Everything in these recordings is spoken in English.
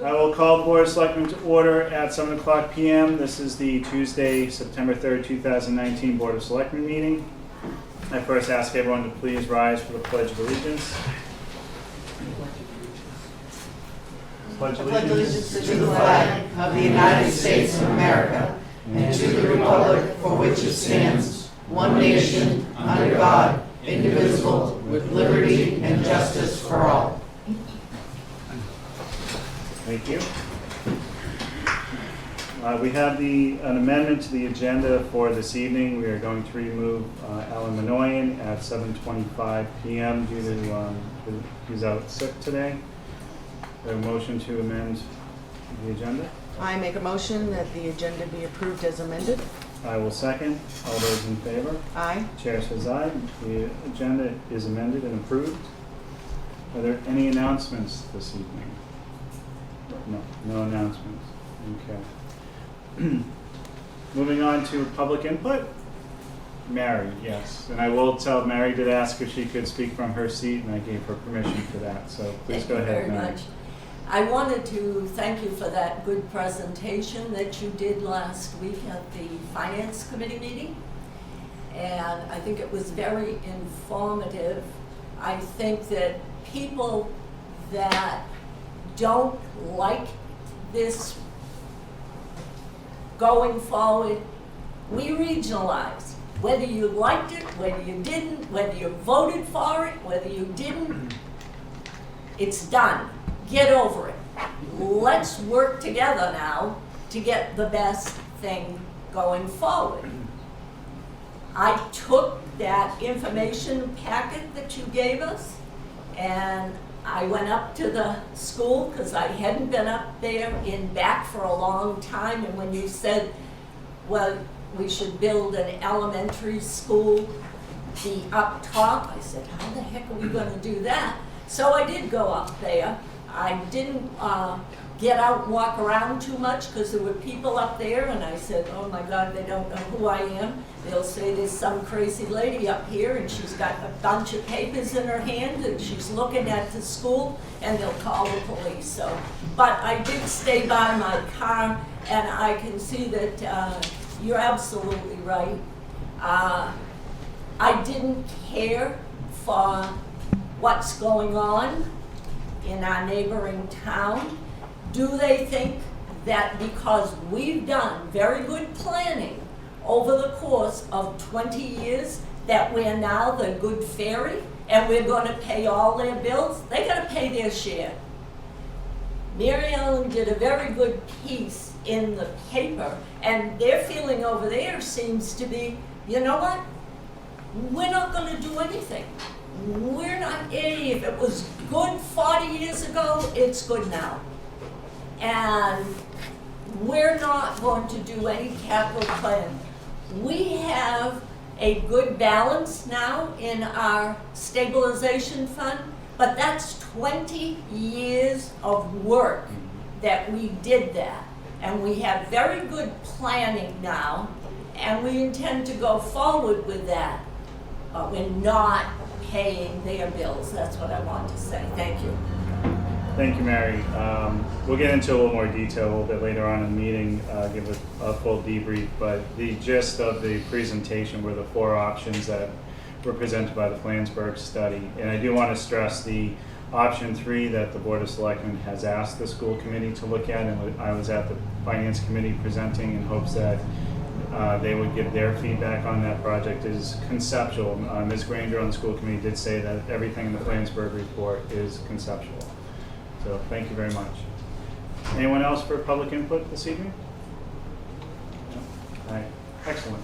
I will call the Board of Selectmen to order at 7 o'clock p.m. This is the Tuesday, September 3rd, 2019 Board of Selectmen meeting. I first ask everyone to please rise for the Pledge of Allegiance. Pledge allegiance to the flag of the United States of America and to the republic for which it stands, one nation, under God, indivisible, with liberty and justice for all. Thank you. We have an amendment to the agenda for this evening. We are going to remove Alan Minoyan at 7:25 p.m. due to he's out sick today. A motion to amend the agenda? I make a motion that the agenda be approved as amended. I will second. All those in favor? Aye. Chair says aye. The agenda is amended and approved. Are there any announcements this evening? No announcements. Okay. Moving on to public input. Mary, yes. And I will tell, Mary did ask if she could speak from her seat, and I gave her permission for that. So please go ahead, Mary. Thank you very much. I wanted to thank you for that good presentation that you did last week at the Finance Committee meeting. And I think it was very informative. I think that people that don't like this going forward, we regionalize. Whether you liked it, whether you didn't, whether you voted for it, whether you didn't, it's done. Get over it. Let's work together now to get the best thing going forward. I took that information packet that you gave us and I went up to the school because I hadn't been up there in back for a long time, and when you said, well, we should build an elementary school, be up top, I said, how the heck are we going to do that? So I did go up there. I didn't get out and walk around too much because there were people up there, and I said, oh my God, they don't know who I am. They'll say there's some crazy lady up here and she's got a bunch of papers in her hand and she's looking at the school, and they'll call the police. So, but I did stay by my car, and I can see that you're absolutely right. I didn't care for what's going on in our neighboring town. Do they think that because we've done very good planning over the course of 20 years that we're now the good fairy and we're going to pay all their bills? They got to pay their share. Mary Ellen did a very good piece in the paper, and their feeling over there seems to be, you know what? We're not going to do anything. We're not, if it was good 40 years ago, it's good now. And we're not going to do any capital plan. We have a good balance now in our stabilization fund, but that's 20 years of work that we did that. And we have very good planning now, and we intend to go forward with that. But we're not paying their bills. That's what I want to say. Thank you. Thank you, Mary. We'll get into a little more detail a little bit later on in the meeting, give a full debrief, but the gist of the presentation were the 4 options that were presented by the Flansburgh study. And I do want to stress the option 3 that the Board of Selectmen has asked the school committee to look at, and I was at the Finance Committee presenting in hopes that they would give their feedback on that project is conceptual. Ms. Granger on the school committee did say that everything in the Flansburgh report is conceptual. So thank you very much. Anyone else for public input this evening? No? All right, excellent.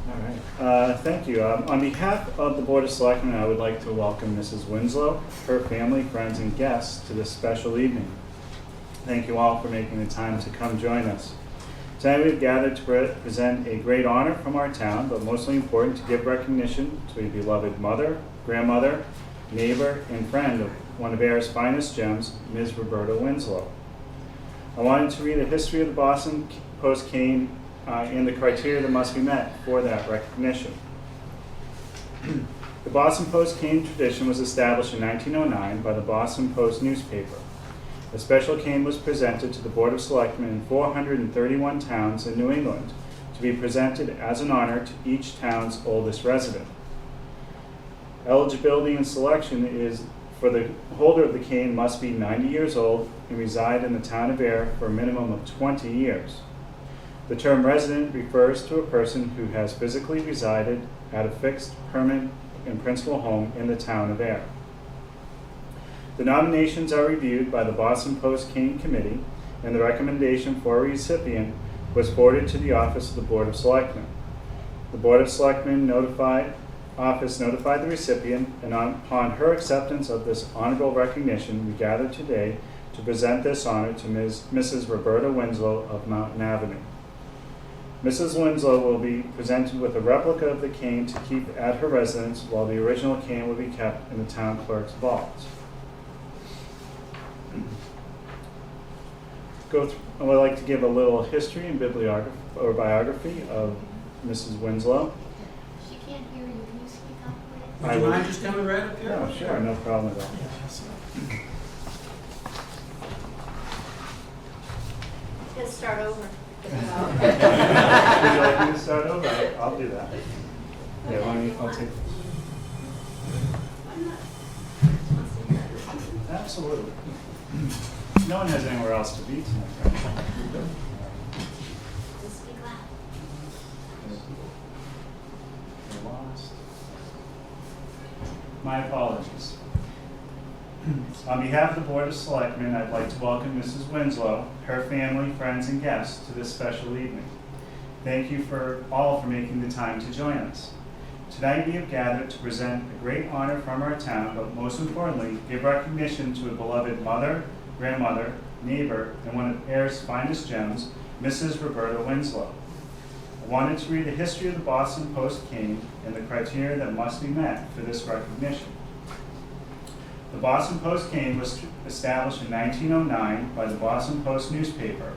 All right, thank you. On behalf of the Board of Selectmen, I would like to welcome Mrs. Winslow, her family, friends, and guests to this special evening. Thank you all for making the time to come join us. Tonight we've gathered to present a great honor from our town, but mostly important to give recognition to a beloved mother, grandmother, neighbor, and friend of one of Ayer's finest gems, Ms. Roberta Winslow. I wanted to read a history of the Boston Post cane and the criteria that must be met for that recognition. The Boston Post cane tradition was established in 1909 by the Boston Post newspaper. A special cane was presented to the Board of Selectmen in 431 towns in New England to be presented as an honor to each town's oldest resident. Eligibility and selection is for the holder of the cane must be 90 years old and reside in the town of Ayer for a minimum of 20 years. The term resident refers to a person who has physically resided at a fixed, permanent, and principal home in the town of Ayer. The nominations are reviewed by the Boston Post Cane Committee, and the recommendation for a recipient was forwarded to the office of the Board of Selectmen. The Board of Selectmen notified the recipient, and upon her acceptance of this honorable recognition, we gather today to present this honor to Mrs. Roberta Winslow of Mountain Avenue. Mrs. Winslow will be presented with a replica of the cane to keep at her residence, while the original cane will be kept in the town clerk's vault. I would like to give a little history and biography of Mrs. Winslow. She can't hear you. Can you speak up, please? Would you mind just coming right up here? Oh, sure, no problem at all. Let's start over. Would you like me to start over? I'll do that. Yeah, why don't you, I'll take. Absolutely. No one has anywhere else to be tonight, right? Just speak loud. You're lost. My apologies. On behalf of the Board of Selectmen, I'd like to welcome Mrs. Winslow, her family, friends, and guests to this special evening. Thank you all for making the time to join us. Tonight we have gathered to present a great honor from our town, but most importantly, give recognition to a beloved mother, grandmother, neighbor, and one of Ayer's finest gems, Mrs. Roberta Winslow. I wanted to read the history of the Boston Post cane and the criteria that must be met for this recognition. The Boston Post cane was established in 1909 by the Boston Post newspaper.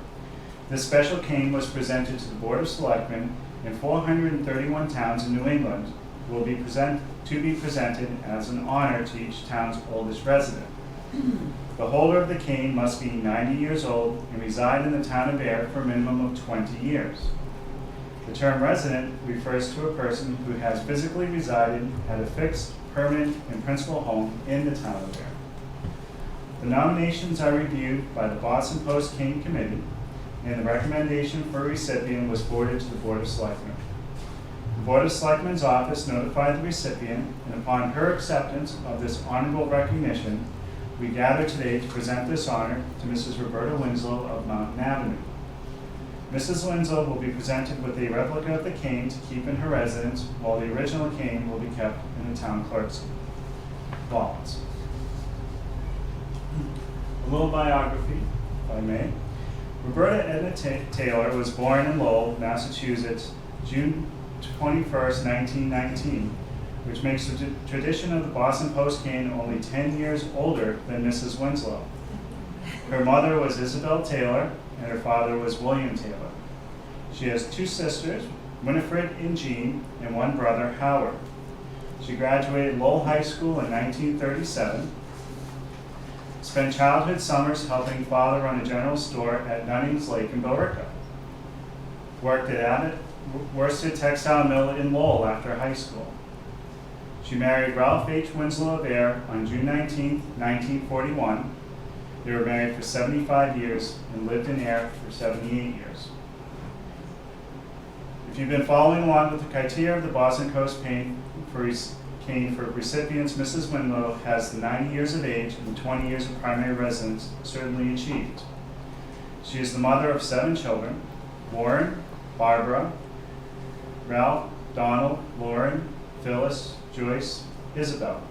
This special cane was presented to the Board of Selectmen in 431 towns in New England, will be presented as an honor to each town's oldest resident. The holder of the cane must be 90 years old and reside in the town of Ayer for a minimum of 20 years. The term resident refers to a person who has physically resided at a fixed, permanent, and principal home in the town of Ayer. The nominations are reviewed by the Boston Post Cane Committee, and the recommendation for a recipient was forwarded to the Board of Selectmen. The Board of Selectmen's office notified the recipient, and upon her acceptance of this honorable recognition, we gather today to present this honor to Mrs. Roberta Winslow of Mountain Avenue. Mrs. Winslow will be presented with a replica of the cane to keep in her residence, while the original cane will be kept in the town clerk's vaults. A little biography, if I may. Roberta Edna Taylor was born in Lowell, Massachusetts, June 21st, 1919, which makes the tradition of the Boston Post cane only 10 years older than Mrs. Winslow. Her mother was Isabel Taylor, and her father was William Taylor. She has two sisters, Winifred and Jean, and one brother, Howard. She graduated Lowell High School in 1937, spent childhood summers helping father run a general store at Nunnings Lake in Billerica. Worked at Abbott Worsted Textile Mill in Lowell after high school. She married Ralph H. Winslow of Ayer on June 19, 1941. They were married for 75 years and lived in Ayer for 78 years. If you've been following along with the criteria of the Boston Post cane for recipients, Mrs. Winslow has the 90 years of age and 20 years of primary residence certainly achieved. She is the mother of 7 children: Warren, Barbara, Ralph, Donald, Lauren, Phyllis, Joyce, Isabel.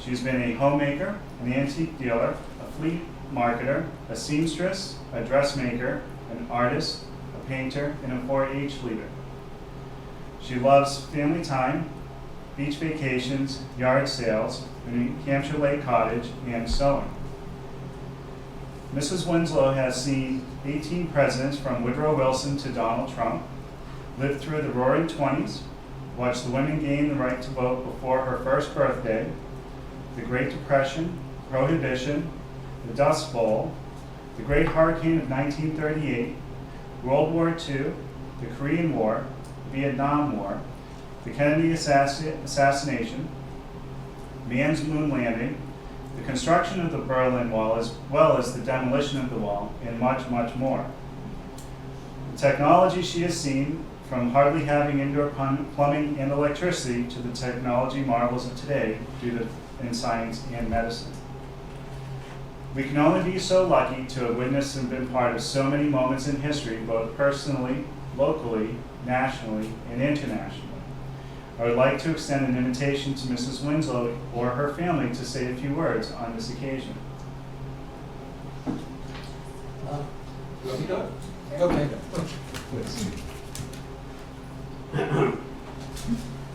She's been a homemaker, an antique dealer, a fleet marketer, a seamstress, a dressmaker, an artist, a painter, and a 4-H leader. She loves family time, beach vacations, yard sales, New Hampshire Lake Cottage, and sewing. Mrs. Winslow has seen 18 presidents from Woodrow Wilson to Donald Trump, lived through the Roaring 20s, watched the women gain the right to vote before her first birthday, the Great Depression, Prohibition, the Dust Bowl, the Great Hurricane of 1938, World War II, the Korean War, the Vietnam War, the Kennedy assassination, man's moon landing, the construction of the Berlin Wall, as well as the demolition of the wall, and much, much more. The technology she has seen, from hardly having indoor plumbing and electricity to the technology marvels of today in science and medicine. We can only be so lucky to have witnessed and been part of so many moments in history, both personally, locally, nationally, and internationally. I would like to extend an invitation to Mrs. Winslow or her family to say a few words on this occasion. Okay.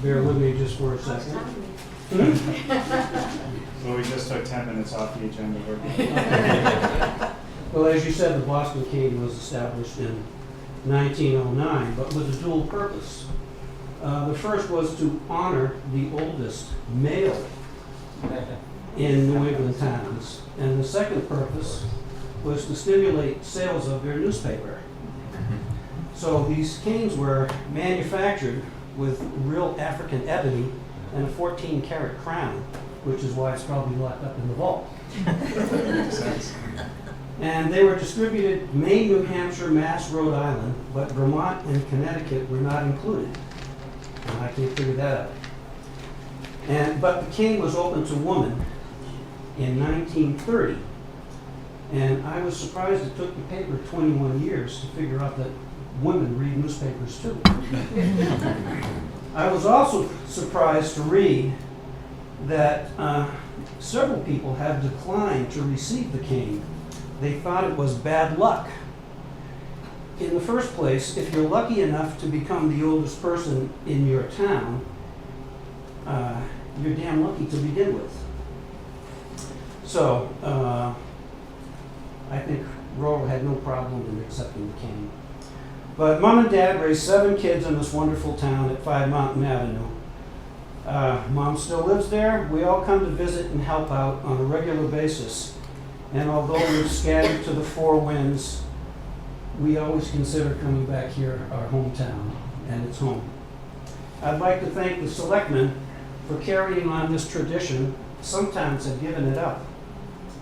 Bear with me just for a second. Well, we just took 10 minutes off the agenda. Well, as you said, the Boston Cane was established in 1909, but with a dual purpose. The first was to honor the oldest male in New England towns, and the second purpose was to stimulate sales of their newspaper. So these canes were manufactured with real African ebony and a 14-karat crown, which is why it's probably locked up in the vault. And they were distributed Maine, New Hampshire, Mass, Rhode Island, but Vermont and Connecticut were not included. And I can't figure that out. But the cane was open to women in 1930. And I was surprised it took the paper 21 years to figure out that women read newspapers too. I was also surprised to read that several people have declined to receive the cane. They thought it was bad luck. In the first place, if you're lucky enough to become the oldest person in your town, you're damn lucky to begin with. So, I think Roll had no problem in accepting the cane. But Mom and Dad raised 7 kids in this wonderful town at 5 Mountain Avenue. Mom still lives there. We all come to visit and help out on a regular basis. And although we're scattered to the 4 winds, we always consider coming back here, our hometown, and it's home. I'd like to thank the Selectmen for carrying on this tradition. Some towns have given it up.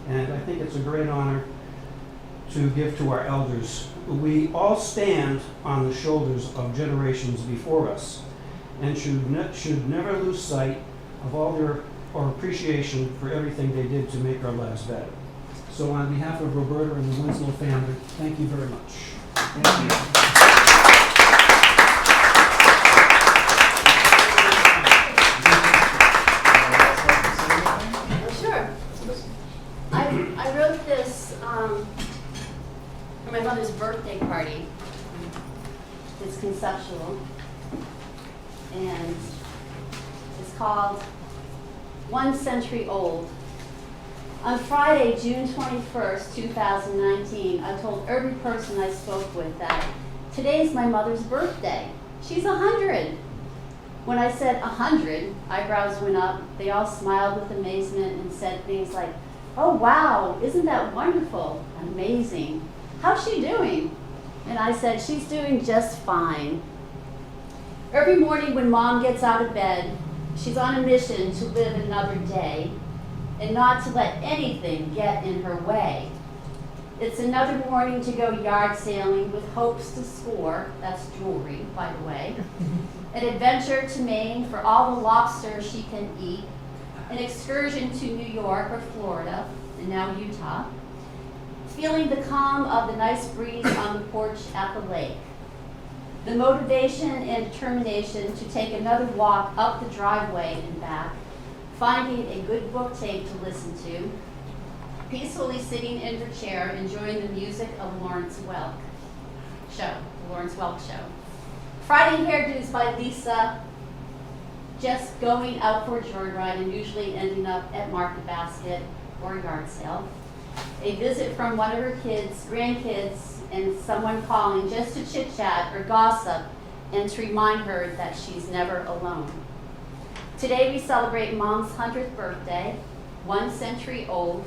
And I think it's a great honor to give to our elders. We all stand on the shoulders of generations before us and should never lose sight of all their appreciation for everything they did to make our lives better. So on behalf of Roberta and the Winslow family, thank you very much. Thank you. Sure. I wrote this for my mother's birthday party. It's conceptual. And it's called 1 Century Old. On Friday, June 21st, 2019, I told every person I spoke with that today's my mother's birthday. She's 100. When I said 100, eyebrows went up. They all smiled with amazement and said things like, "Oh wow, isn't that wonderful? Amazing. How's she doing?" And I said, "She's doing just fine." Every morning when Mom gets out of bed, she's on a mission to live another day and not to let anything get in her way. It's another morning to go yard sailing with hopes to score, that's jewelry, by the way, an adventure to Maine for all the lobster she can eat, an excursion to New York or Florida, and now Utah, feeling the calm of the nice breeze on the porch at the lake, the motivation and determination to take another walk up the driveway and back, finding a good book tape to listen to, peacefully sitting in her chair, enjoying the music of the Lawrence Welk Show. Friday hairdos by Lisa, just going out for a joyride and usually ending up at Market Basket or a yard sale. A visit from one of her kids, grandkids, and someone calling just to chit-chat or gossip and to remind her that she's never alone. Today we celebrate Mom's 100th birthday, 1 century old,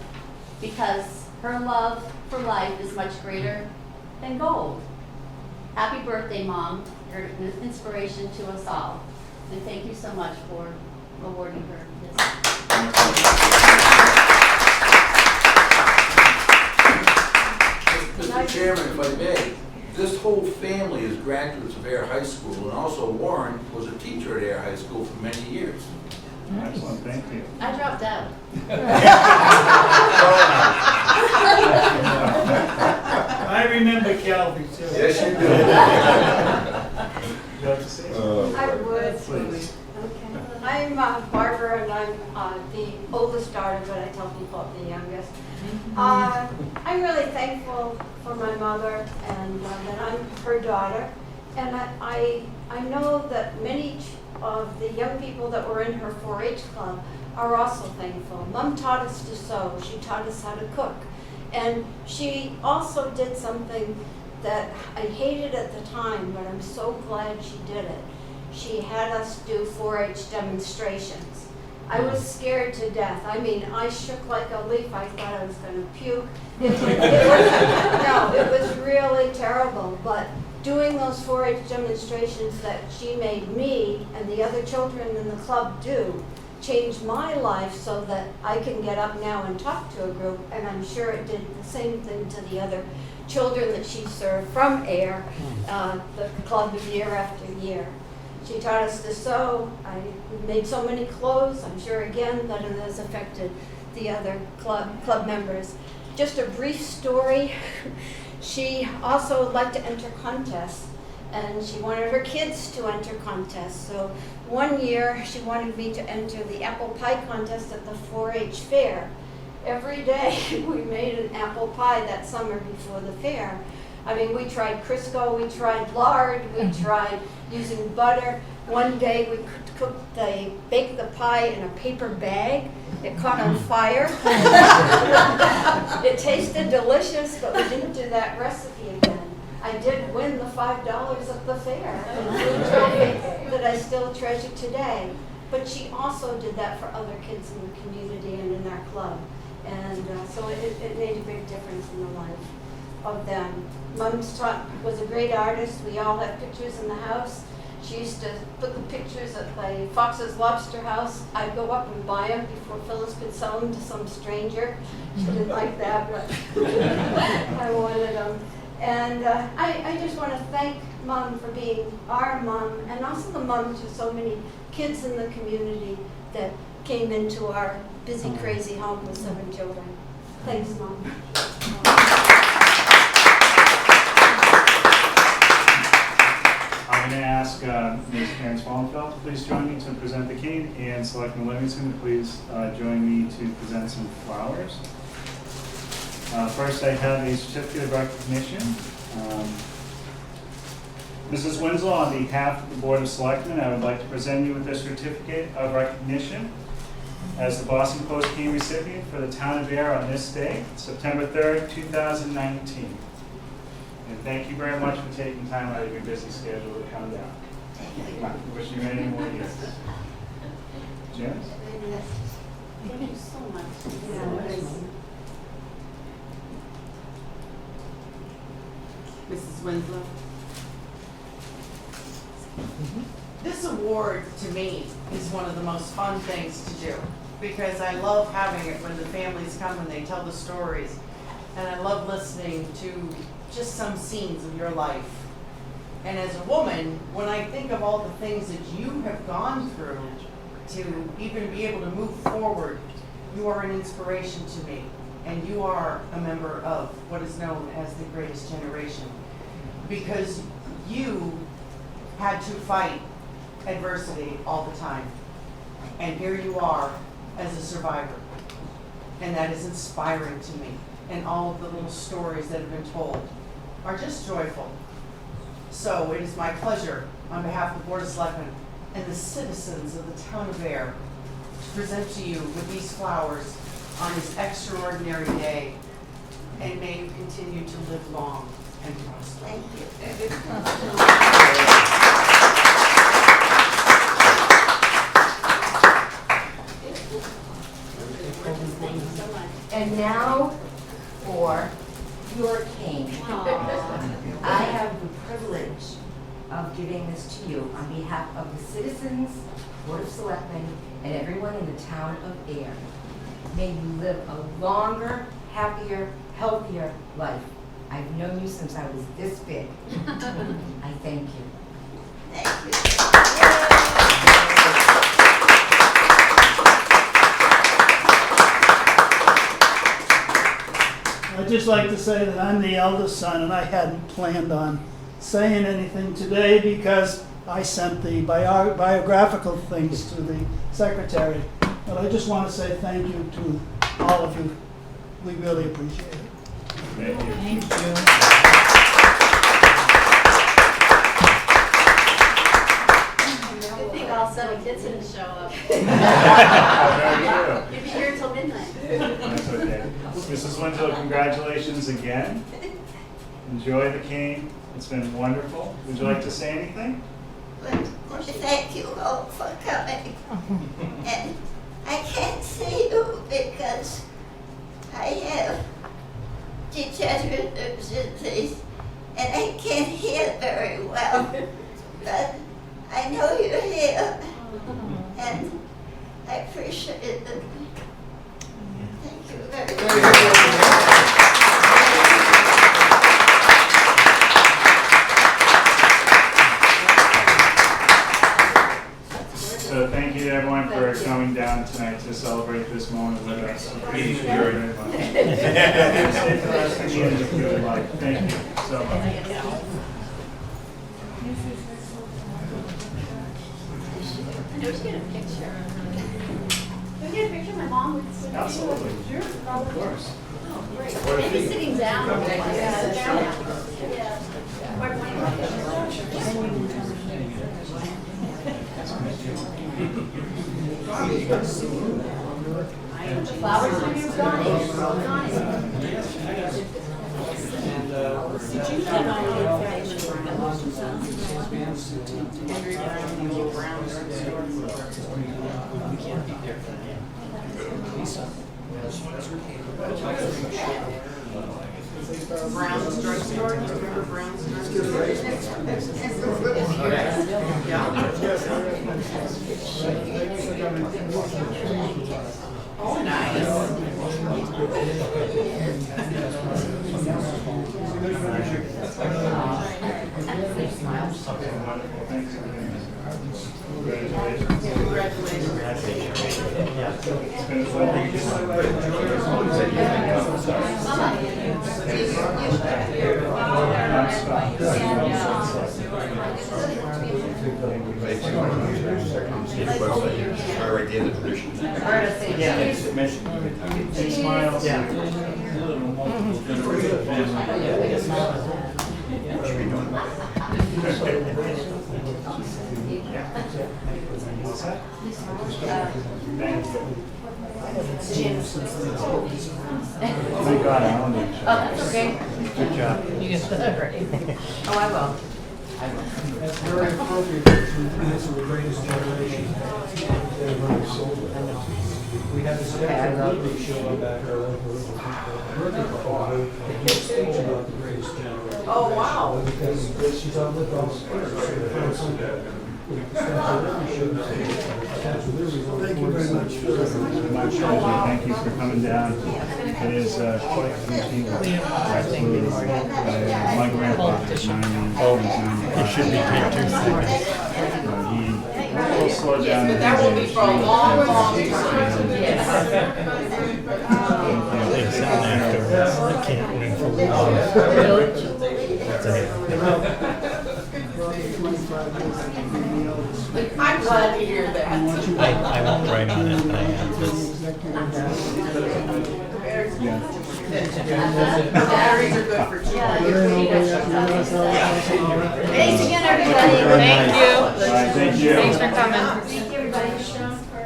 because Her love for life is much greater than gold. Happy birthday, Mom. You're an inspiration to us all. And thank you so much for awarding her this. Mr. Chairman, if I may, this whole family is graduates of Ayer High School, and also Warren was a teacher at Ayer High School for many years. Excellent, thank you. I dropped out. I remember Calvi too. Yes, you do. You have to say I would. please. Okay. I'm Barbara, and I'm the oldest daughter, but I tell people I'm the youngest. I'm really thankful for my mother and that I'm her daughter. And I know that many of the young people that were in her 4-H club are also thankful. Mom taught us to sew. She taught us how to cook. And she also did something that I hated at the time, but I'm so glad she did it. She had us do 4-H demonstrations. I was scared to death. I mean, I shook like a leaf. I thought I was going to puke. It was really terrible. But doing those 4-H demonstrations that she made me and the other children in the club do changed my life so that I can get up now and talk to a group, and I'm sure it did the same thing to the other children that she served from Ayer, the club year after year. She taught us to sew. I made so many clothes. I'm sure again that it has affected the other club members. Just a brief story. She also liked to enter contests, and she wanted her kids to enter contests. So one year she wanted me to enter the apple pie contest at the 4-H fair. Every day we made an apple pie that summer before the fair. I mean, we tried Crisco, we tried lard, we tried using butter. One day we baked the pie in a paper bag. It caught on fire. It tasted delicious, but we didn't do that recipe again. I did win the $5 at the fair, a blue trophy that I still treasure today. But she also did that for other kids in the community and in our club. And so it made a big difference in the life of them. Mom's was a great artist. We all have pictures in the house. She used to put the pictures at the Fox's Lobster House. I'd go up and buy them before Phyllis could sell them to some stranger. She didn't like that, but I wanted them. And I just want to thank Mom for being our mom, and also the moms to so many kids in the community that came into our busy, crazy home with 7 children. Thanks, Mom. I'm going to ask Ms. Karen Swallenfeld to please join me to present the cane, and Selectman Livingston to please join me to present some flowers. First, I have a certificate of recognition. Mrs. Winslow, on behalf of the Board of Selectmen, I would like to present you with this certificate of recognition as the Boston Post cane recipient for the town of Ayer on this day, September 3rd, 2019. And thank you very much for taking time out of your busy schedule to come down. Wishing you many more years. Janice? Thank you so much. Mrs. Winslow. This award, to me, is one of the most fun things to do, because I love having it when the families come and they tell the stories, and I love listening to just some scenes of your life. And as a woman, when I think of all the things that you have gone through to even be able to move forward, you are an inspiration to me, and you are a member of what is known as the greatest generation, because you had to fight adversity all the time, and here you are as a survivor, and that is inspiring to me. And all of the little stories that have been told are just joyful. So it is my pleasure, on behalf of the Board of Selectmen and the citizens of the town of Ayer, to present to you with these flowers on this extraordinary day, and may you continue to live long and prosper. Thank you. Thank you so much. And now for your cane. I have the privilege of giving this to you on behalf of the citizens, Board of Selectmen, and everyone in the town of Ayer. May you live a longer, happier, healthier life. I've known you since I was this big. I thank you. Thank you. I'd just like to say that I'm the eldest son, and I hadn't planned on saying anything today because I sent the biographical things to the secretary. But I just want to say thank you to all of you. We really appreciate it. Thank you. Good thing all 7 kids didn't show up. Very true. You'd be here till midnight. That's okay. Mrs. Winslow, congratulations again. Enjoy the cane. It's been wonderful. Would you like to say anything? Well, thank you all for coming. And I can't see you because I have degenerative disease and I can't hear very well. But I know you're here and I appreciate it. Thank you very much. So thank you to everyone for coming down tonight to celebrate this moment with us. Appreciate it very much. Stay for the rest of the meeting if you would like. Thank you so much. I know we should get a picture. Can we get a picture of my mom with you? Absolutely. Sure. Of course. Oh, great. Maybe sitting down. Yeah. Sit down now. Yeah. Where do you want to The flowers are here, Donnie. Brown's drugstore, do you remember Brown's drugstore? Oh, nice. Wonderful. Thanks. It's been a Smiles. Thank God I own it. Oh, that's okay. Good job. You get that right. Oh, I will. That's very appropriate to answer the greatest generation. We had this birthday show back earlier. Speech about the greatest generation. Oh, wow. Because she's on the golf course. Thank you very much. My pleasure. Thank you for coming down. It is quite routine. Absolutely. My grandfather is 90. It should be 10 seconds. He will slow down. But that will be for a long, long time. I can't wait for the I'm glad to hear that. I won't write on it, but I have this. Batteries are good for Thanks again, everybody. Thank you. All right, thank you. Thanks for coming. Thank you, everybody.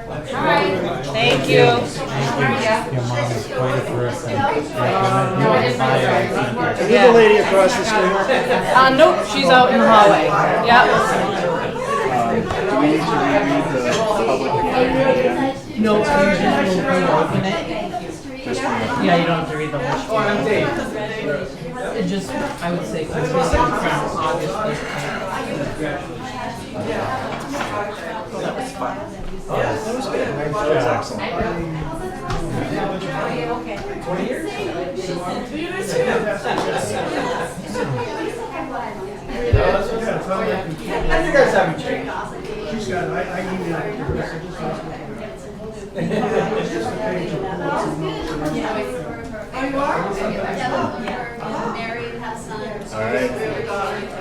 All right. Thank you. Your mom is quite a person. No, I didn't know. Is the lady across the street? Nope, she's out in the hallway. Yep. Do we need to reread the public hearing? No, you just open it. Just Yeah, you don't have to read the whole. Oh, I'm Dave. And just, I would say, continue from August 15th. That was good. That was excellent. And you guys haven't changed. She's got, I emailed her, so just ask her. It's just a page of bullets and notes and everything. Married, have sons. All right.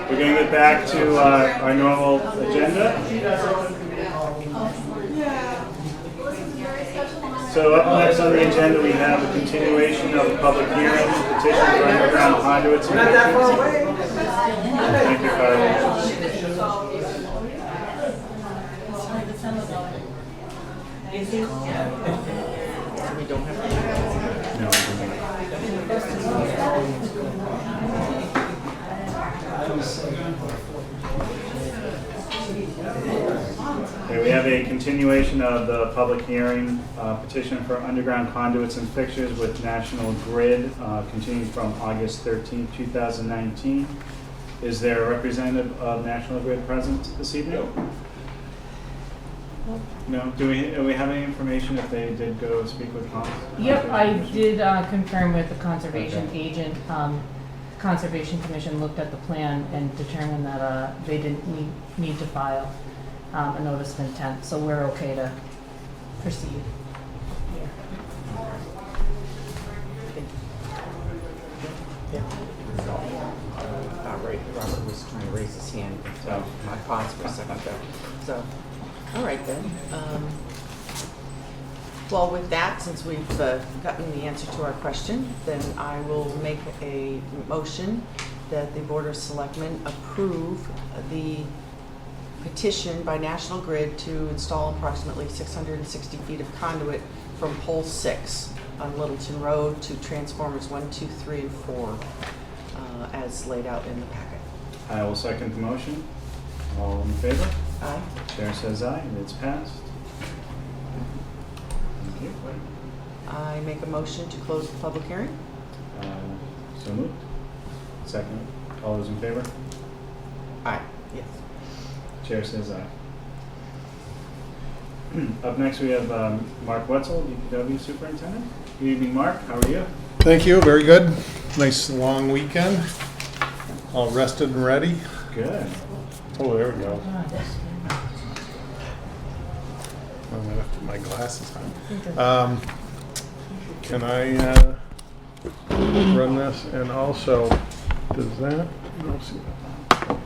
We're going to get back to our normal agenda. So up next on the agenda, we have a continuation of the public hearing, petition for underground conduits. Not that far away. Thank you, Carly. Okay, we have a continuation of the public hearing, petition for underground conduits and fixtures with National Grid, continuing from August 13, 2019. Is there a representative of National Grid present this evening? No. Do we have any information if they did go speak with Hans? Yep, I did confirm with the conservation agent. Conservation Commission looked at the plan and determined that they didn't need to file a notice of intent, so we're okay to proceed here. Robert was trying to raise his hand, so I paused for a second there. So, all right then. Well, with that, since we've gotten the answer to our question, then I will make a motion that the Board of Selectmen approve the petition by National Grid to install approximately 660 feet of conduit from pole 6 on Littleton Road to transformers 1, 2, 3, and 4, as laid out in the packet. I will second the motion. All in favor? Aye. Chair says aye, and it's passed. Thank you. I make a motion to close the public hearing. So moved. Second. All those in favor? Aye. Yes. Chair says aye. Up next, we have Mark Wetzel, DPW Superintendent. Good evening, Mark. How are you? Thank you, very good. Nice long weekend. All rested and ready. Good. Oh, there we go. I'm gonna have to put my glasses on. Can I run this? And also, does that? I don't see that.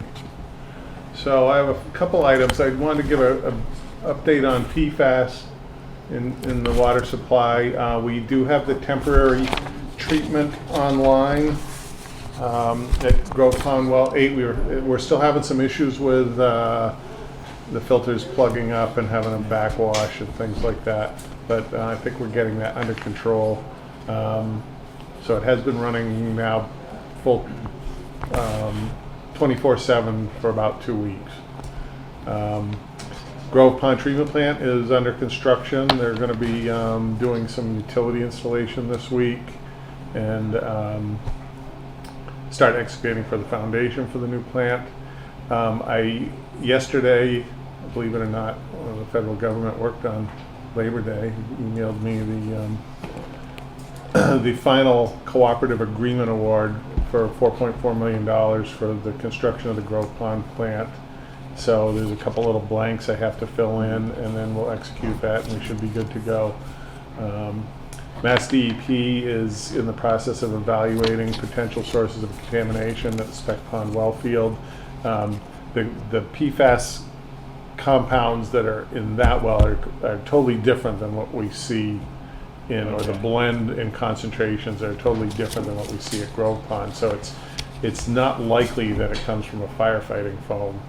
So I have a couple items. I wanted to give a update on PFAS in the water supply. We do have the temporary treatment online at Grove Pond Well 8. We're still having some issues with the filters plugging up and having a backwash and things like that. But I think we're getting that under control. So it has been running now full 24/7 for about 2 weeks. Grove Pond Treatment Plant is under construction. They're going to be doing some utility installation this week and start excavating for the foundation for the new plant. Yesterday, believe it or not, the federal government worked on Labor Day, emailed me the final cooperative agreement award for $4.4 million for the construction of the Grove Pond plant. So there's a couple little blanks I have to fill in, and then we'll execute that, and we should be good to go. Mass DEP is in the process of evaluating potential sources of contamination at the Spec Pond well field. The PFAS compounds that are in that well are totally different than what we see or the blend in concentrations are totally different than what we see at Grove Pond. So it's not likely that it comes from a firefighting foam.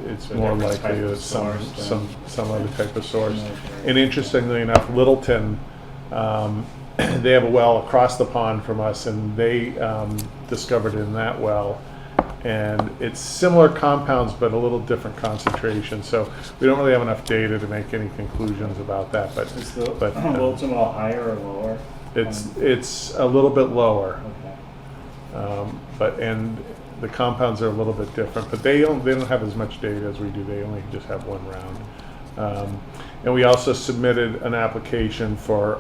It's more likely that some other type of source. And interestingly enough, Littleton, they have a well across the pond from us, and they discovered in that well. And it's similar compounds, but a little different concentration. So we don't really have enough data to make any conclusions about that. But Is the Littleton well higher or lower? it's a little bit lower. Okay. and the compounds are a little bit different, but they don't have as much data as we do. They only just have one round. And we also submitted an application for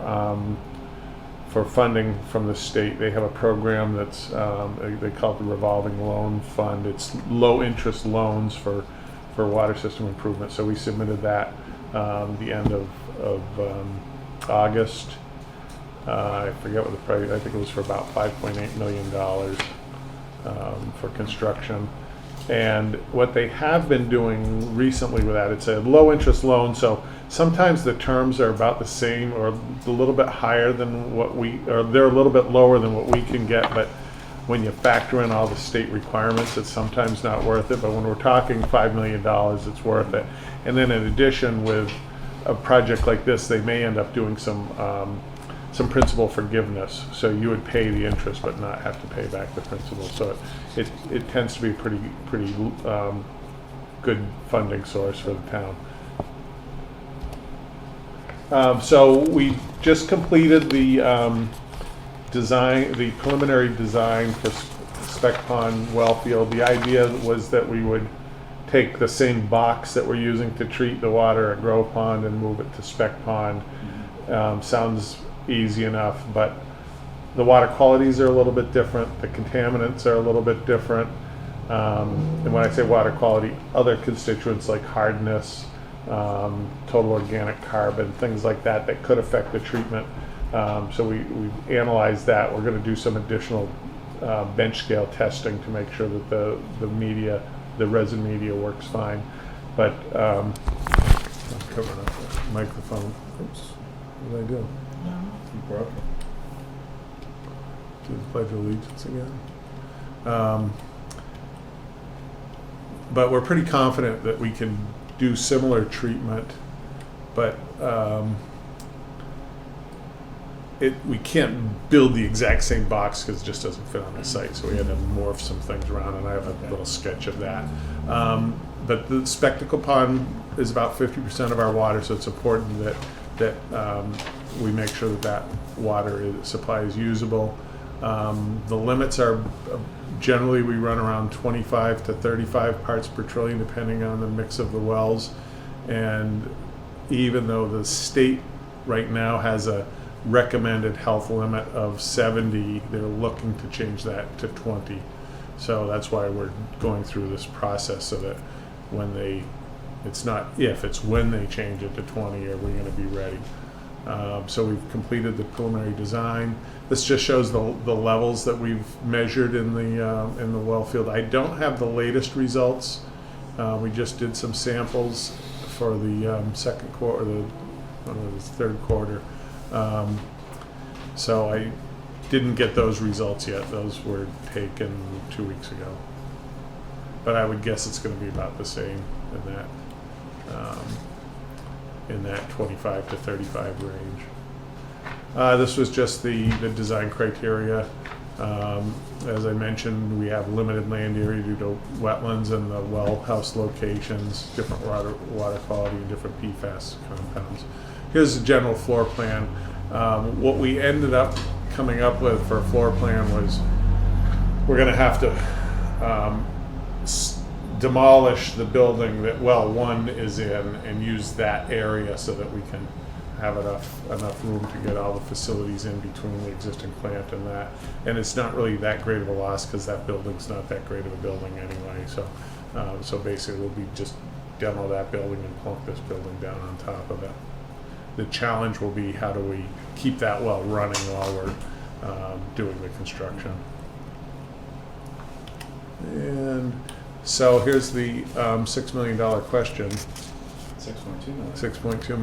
funding from the state. They have a program that's they call it the revolving loan fund. It's low interest loans for water system improvement. So we submitted that the end of August. I forget what the price. I think it was for about $5.8 million for construction. And what they have been doing recently with that, it's a low interest loan, so sometimes the terms are about the same or a little bit higher than they're a little bit lower than what we can get, but when you factor in all the state requirements, it's sometimes not worth it. But when we're talking $5 million, it's worth it. And then in addition, with a project like this, they may end up doing some principal forgiveness. So you would pay the interest but not have to pay back the principal. So it tends to be a pretty good funding source for the town. So we just completed the preliminary design for Spec Pond well field. The idea was that we would take the same box that we're using to treat the water at Grove Pond and move it to Spec Pond. Sounds easy enough, but the water qualities are a little bit different. The contaminants are a little bit different. And when I say water quality, other constituents like hardness, total organic carbon, things like that could affect the treatment. So we analyzed that. We're going to do some additional bench scale testing to make sure that the resin media works fine. But I'm covering up the microphone. Oops, what did I do? You broke it. Do the Pledge of Allegiance again. But we're pretty confident that we can do similar treatment, but we can't build the exact same box because it just doesn't fit on the site. So we had to morph some things around, and I have a little sketch of that. But the Spectacle Pond is about 50% of our water, so it's important that we make sure that water supply is usable. The limits are generally we run around 25 to 35 parts per trillion depending on the mix of the wells. And even though the state right now has a recommended health limit of 70, they're looking to change that to 20. So that's why we're going through this process, so that it's not if, it's when they change it to 20 are we going to be ready. So we've completed the preliminary design. This just shows the levels that we've measured in the well field. I don't have the latest results. We just did some samples for the second quarter, the third quarter. So I didn't get those results yet. Those were taken 2 weeks ago. But I would guess it's going to be about the same in that 25 to 35 range. This was just the design criteria. As I mentioned, we have limited land area due to wetlands and the well house locations, different water quality, and different PFAS compounds. Here's the general floor plan. What we ended up coming up with for a floor plan was we're going to have to demolish the building that well 1 is in and use that area so that we can have enough room to get all the facilities in between the existing plant and that. And it's not really that great of a loss because that building's not that great of a building anyway. So basically we'll be just demo that building and plunk this building down on top of it. The challenge will be how do we keep that well running while we're doing the construction. And so here's the $6 million question. 6.2 million. 6.2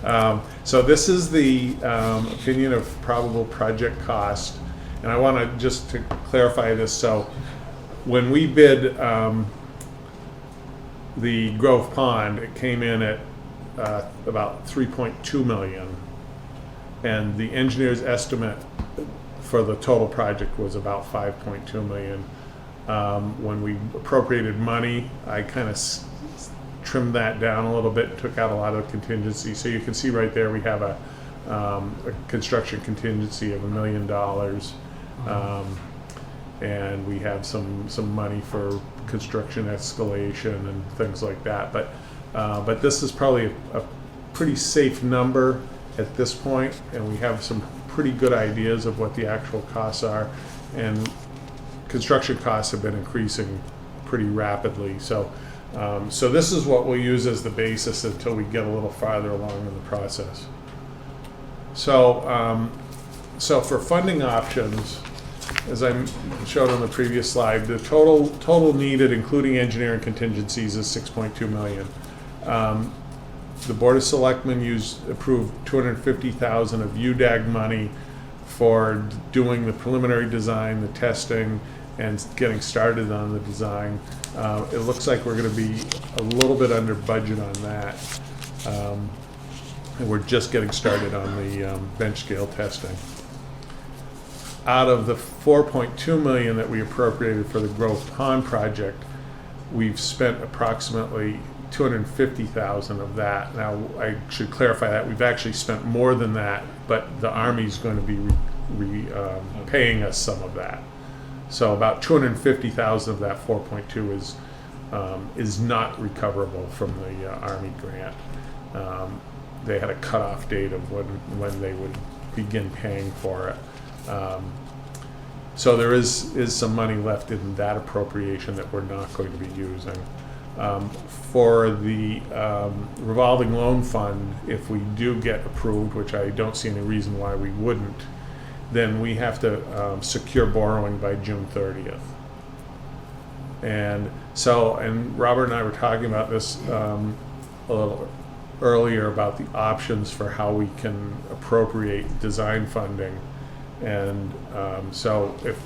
million. So this is the opinion of probable project cost. And I want to just to clarify this. So when we bid the Grove Pond, it came in at about 3.2 million. And the engineer's estimate for the total project was about 5.2 million. When we appropriated money, I kind of trimmed that down a little bit, took out a lot of contingency. So you can see right there we have a construction contingency of $1 million. and we have some money for construction escalation and things like that. But this is probably a pretty safe number at this point, and we have some pretty good ideas of what the actual costs are, and construction costs have been increasing pretty rapidly. So this is what we'll use as the basis until we get a little farther along in the process. So for funding options, as I showed on the previous slide, the total needed, including engineering contingencies, is $6.2 million. The Board of Selectmen approved $250,000 of UDAG money for doing the preliminary design, the testing, and getting started on the design. It looks like we're going to be a little bit under budget on that. And we're just getting started on the bench scale testing. Out of the $4.2 million that we appropriated for the Grove Pond project, we've spent approximately $250,000 of that. Now, I should clarify that we've actually spent more than that, but the Army's going to be paying us some of that. So about $250,000 of that 4.2 is not recoverable from the Army grant. They had a cutoff date of when they would begin paying for it. So there is some money left in that appropriation that we're not going to be using. For the revolving loan fund, if we do get approved, which I don't see any reason why we wouldn't, then we have to secure borrowing by June 30th. And Robert and I were talking about this a little earlier about the options for how we can appropriate design funding. And so if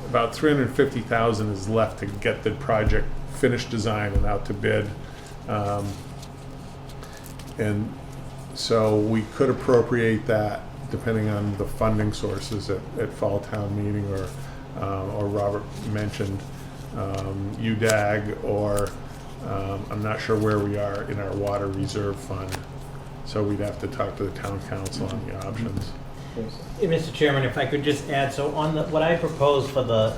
about $350,000 is left to get the project finished design and out to bid. And so we could appropriate that depending on the funding sources at fall town meeting, or Robert mentioned UDAG, or I'm not sure where we are in our water reserve fund. So we'd have to talk to the town council on the options. Mr. Chairman, if I could just add, so on what I propose for the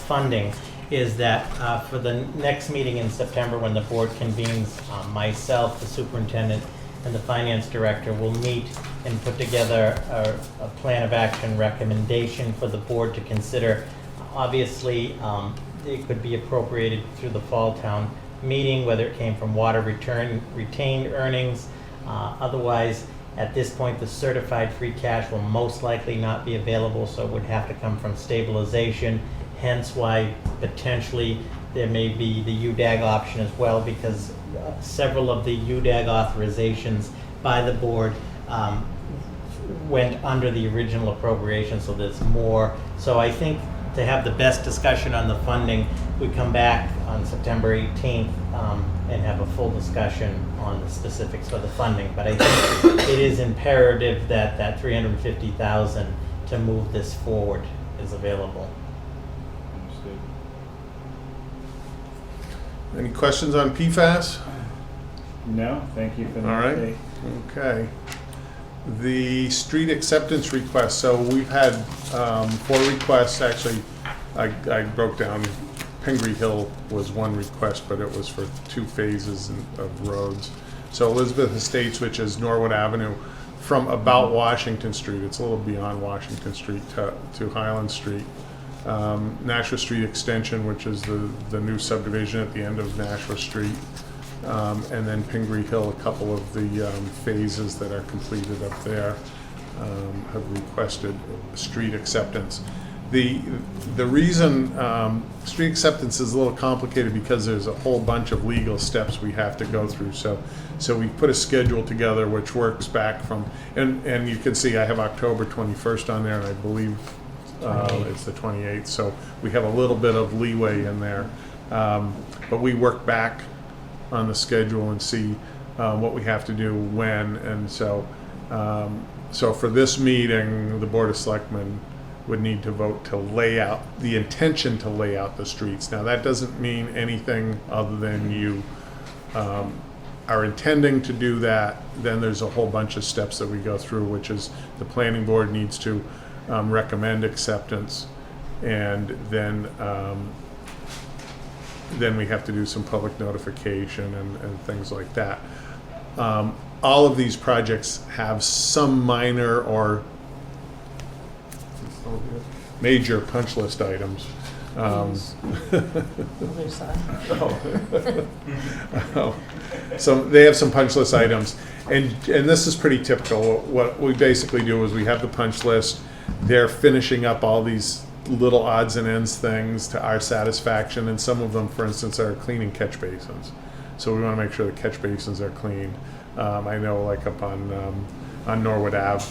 funding is that for the next meeting in September, when the board convenes, myself, the superintendent, and the finance director will meet and put together a plan of action recommendation for the board to consider. Obviously, it could be appropriated through the fall town meeting, whether it came from water retained earnings. Otherwise, at this point, the certified free cash will most likely not be available, so it would have to come from stabilization, hence why potentially there may be the UDAG option as well, because several of the UDAG authorizations by the board went under the original appropriation, so there's more. So I think to have the best discussion on the funding, we come back on September 18th and have a full discussion on the specifics for the funding. But I think it is imperative that that $350,000 to move this forward is available. Understood. Any questions on PFAS? No, thank you for the All right. update. Okay. The street acceptance request. So we've had 4 requests. Actually, I broke down. Pingree Hill was one request, but it was for 2 phases of roads. So Elizabeth Estates, which is Norwood Avenue, from about Washington Street, it's a little beyond Washington Street, to Highland Street. Nashua Street Extension, which is the new subdivision at the end of Nashua Street. And then Pingree Hill, a couple of the phases that are completed up there have requested street acceptance. The reason street acceptance is a little complicated because there's a whole bunch of legal steps we have to go through. So we put a schedule together which works back from, and you can see I have October 21st on there, and I believe it's the 28th. So we have a little bit of leeway in there, but we work back on the schedule and see what we have to do when. And so for this meeting, the Board of Selectmen would need to vote to lay out, the intention to lay out the streets. Now, that doesn't mean anything other than you are intending to do that. Then there's a whole bunch of steps that we go through, which is the planning board needs to recommend acceptance. And then we have to do some public notification and things like that. All of these projects have some minor or major punch list items. Other side. So they have some punch list items, and this is pretty typical. What we basically do is we have the punch list. They're finishing up all these little odds and ends things to our satisfaction, and some of them, for instance, are cleaning catch basins. So we want to make sure the catch basins are clean. I know, like up on Norwood Ave,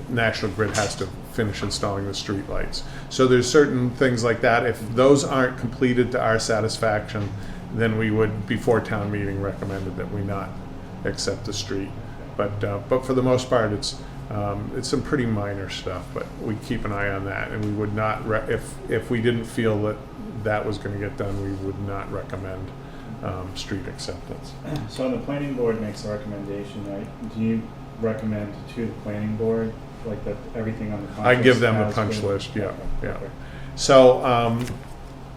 National Grid has to finish installing the street lights. So there's certain things like that. If those aren't completed to our satisfaction, then we would, before town meeting, recommended that we not accept the street. But for the most part, it's some pretty minor stuff. But we keep an eye on that, and we would not if we didn't feel that that was going to get done, we would not recommend street acceptance. So when the planning board makes a recommendation, right, do you recommend to the planning board, like that everything on the punch I list give them the has punch been- list, yeah, Okay, yeah. okay. So,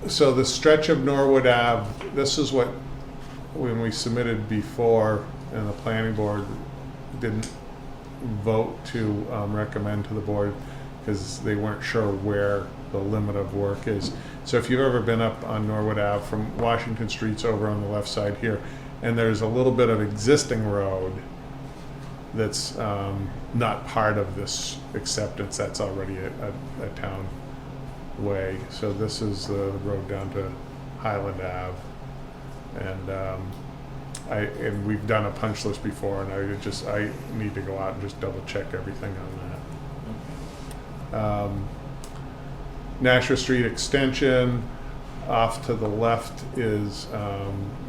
so the stretch of Norwood Ave, this is what, when we submitted before, and the planning board didn't vote to recommend to the board because they weren't sure where the limit of work is. So if you've ever been up on Norwood Ave from Washington Street's over on the left side here, and there's a little bit of existing road that's not part of this acceptance, that's already a town way. So this is the road down to Highland Ave, and we've done a punch list before, and I need to go out and just double check everything on that. Nashua Street Extension, off to the left is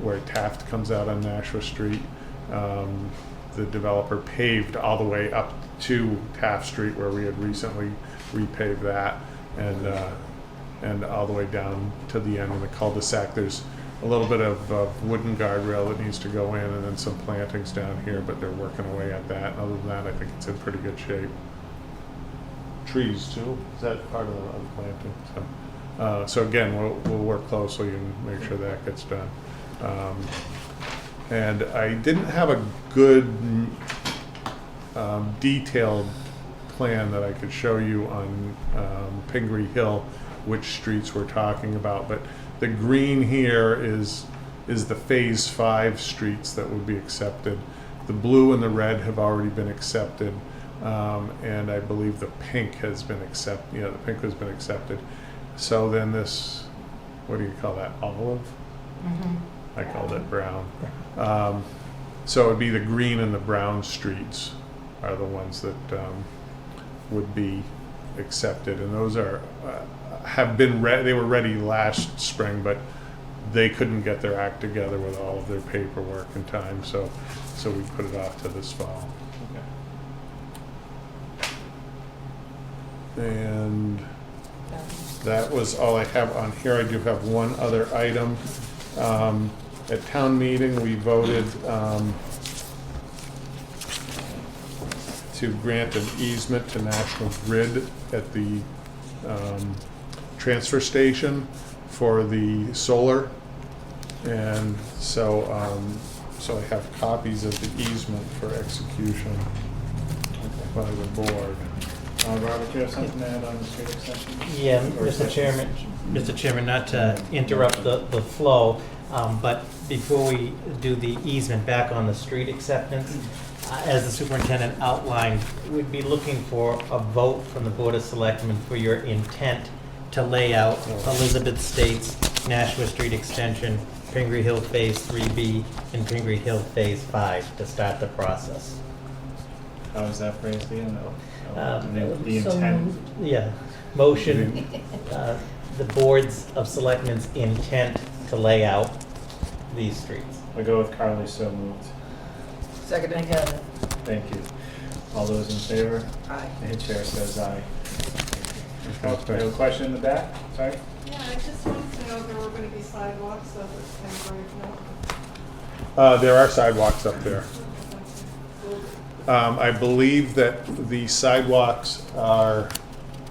where Taft comes out on Nashua Street. The developer paved all the way up to Taft Street, where we had recently repaved that, and all the way down to the end of the cul-de-sac. There's a little bit of wooden guardrail that needs to go in, and then some plantings down here, but they're working away at that. Other than that, I think it's in pretty good shape. Trees too, is that part of the planting? So again, we'll work closely and make sure that gets done. And I didn't have a good detailed plan that I could show you on Pingree Hill, which streets we're talking about, but the green here is the Phase 5 streets that would be accepted. The blue and the red have already been accepted, and I believe the pink has been accepted. Yeah, the pink has been accepted. So then this, what do you call that, olive? Mm-hmm. I called it brown. So it would be the green and the brown streets are the ones that would be accepted, and those are have been they were ready last spring, but they couldn't get their act together with all of their paperwork in time, so we put it off to this fall. And that was all I have on here. I do have one other item. At town meeting, we voted to grant an easement to National Grid at the transfer station for the solar. And so I have copies of the easement for execution by the board. Robert, do you have something to add on the street extension? Yeah, Or Mr. Chairman, not to interrupt the flow, but before we do the easement back on the street acceptance, as the superintendent outlined, we'd be looking for a vote from the Board of Selectmen for your intent to lay out Elizabeth States, Nashua Street Extension, Pingree Hill Phase 3B, and Pingree Hill Phase 5 to start the process. How is that phrased again? The So intent. moved. Yeah, motion, the Boards of Selectmen's intent to lay out these streets. I go with Carly, so moved. Second. I got it. Thank you. All those in favor? Aye. The chair says aye. I have a question in the back, sorry? Yeah, I just wanted to know if there were gonna be sidewalks up at Pembroke Hill. There are sidewalks up there. I believe that the sidewalks are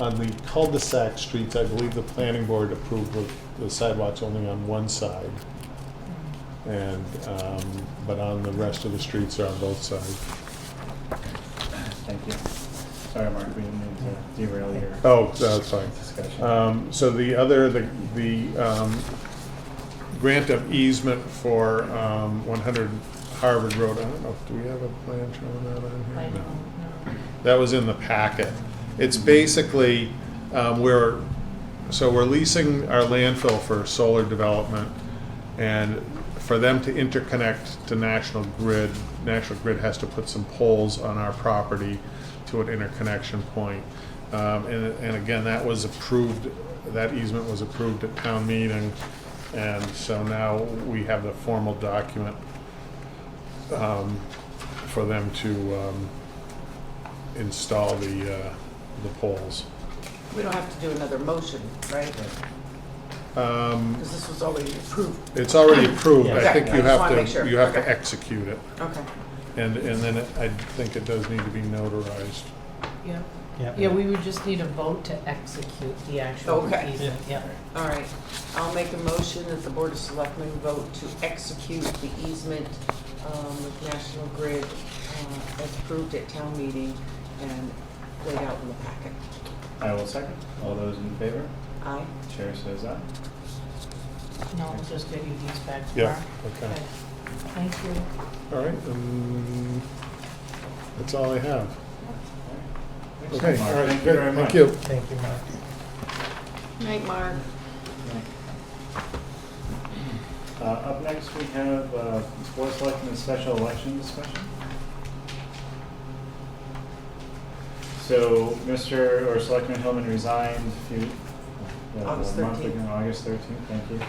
on the cul-de-sac streets, I believe the planning board approved of the sidewalks only on one side. And, but on the rest of the streets are on both sides. Thank you. Sorry, Mark, we didn't mean to derail your Oh, that's fine. discussion. So the other, the grant of easement for 100 Harvard Road, I don't know, do we have a plan showing that on I here? don't know. That was in the packet. It's basically, we're leasing our landfill for solar development, and for them to interconnect to National Grid has to put some poles on our property to an interconnection point. And again, that was approved, that easement was approved at town meeting, and so now we have the formal document for them to install the poles. We don't have to do another motion, right? Because this was already approved. It's already approved. Yeah. I Okay, think I you just have wanna make to, sure. you have to Okay. execute it. Okay. And then I think it does need to be notarized. Yeah. Yep. Yeah, we would just need a vote to execute the actual Okay. easement, yeah. All right. I'll make a motion that the Board of Selectmen vote to execute the easement with National Grid as approved at town meeting and laid out in the packet. I will second. All those in favor? Aye. Chair says aye. No, we'll just give you these back Yeah, tomorrow. okay. Thank you. All right, that's all I have. Okay, Mark. all right, Thank you good, very much. thank you. Thank you, Mark. Night, Mark. Up next, we have Board of Selectmen special election discussion. So, Mr. or Selectman Hillman resigned a few, August a month 13th. ago, August 13th, thank you.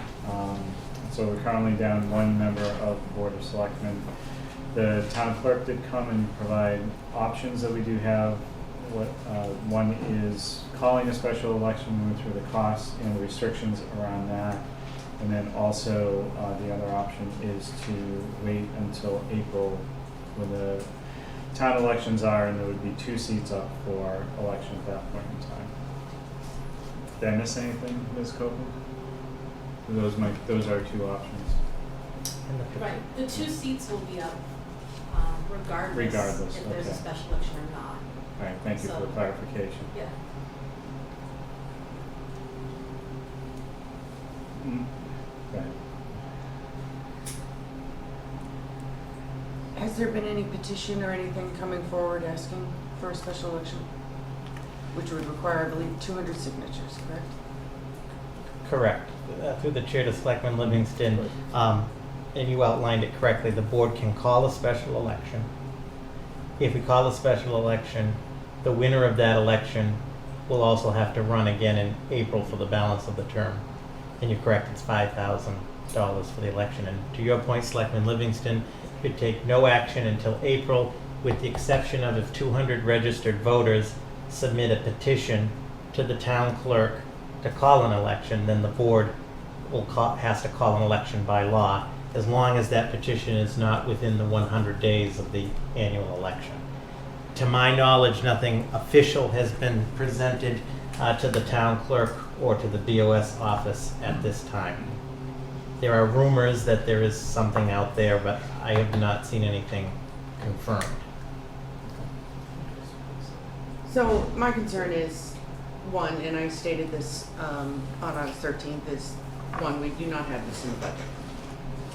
So we're currently down one member of the Board of Selectmen. The town clerk did come and provide options that we do have. One is calling a special election, we went through the costs and the restrictions around that. And then also, the other option is to wait until April when the town elections are, and there would be 2 seats up for election at that point in time. Did I miss anything, Ms. Copeland? Those are 2 options. Right, the 2 seats will be up regardless Regardless, if there's a okay. special election or not. All right, thank you for the So- clarification. Yeah. Go ahead. Has there been any petition or anything coming forward asking for a special election? Which would require, I believe, 200 signatures, correct? Correct. Through the chair to Selectman Livingston, and you outlined it correctly, the board can call a special election. If we call a special election, the winner of that election will also have to run again in April for the balance of the term. And you're correct, it's $5,000 for the election. And to your point, Selectman Livingston could take no action until April, with the exception of if 200 registered voters submit a petition to the town clerk to call an election, then the board has to call an election by law, as long as that petition is not within the 100 days of the annual election. To my knowledge, nothing official has been presented to the town clerk or to the BOS office at this time. There are rumors that there is something out there, but I have not seen anything confirmed. So my concern is, one, and I stated this on August 13th, is one, we do not have this in the budget.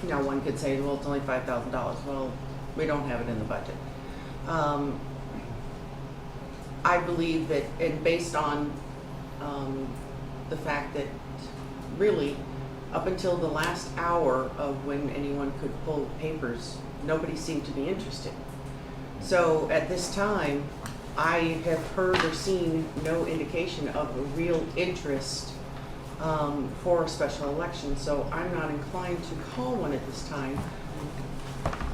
Now, one could say, well, it's only $5,000. Well, we don't have it in the budget. I believe that, and based on the fact that really, up until the last hour of when anyone could pull papers, nobody seemed to be interested. So at this time, I have heard or seen no indication of a real interest for a special election, so I'm not inclined to call one at this time.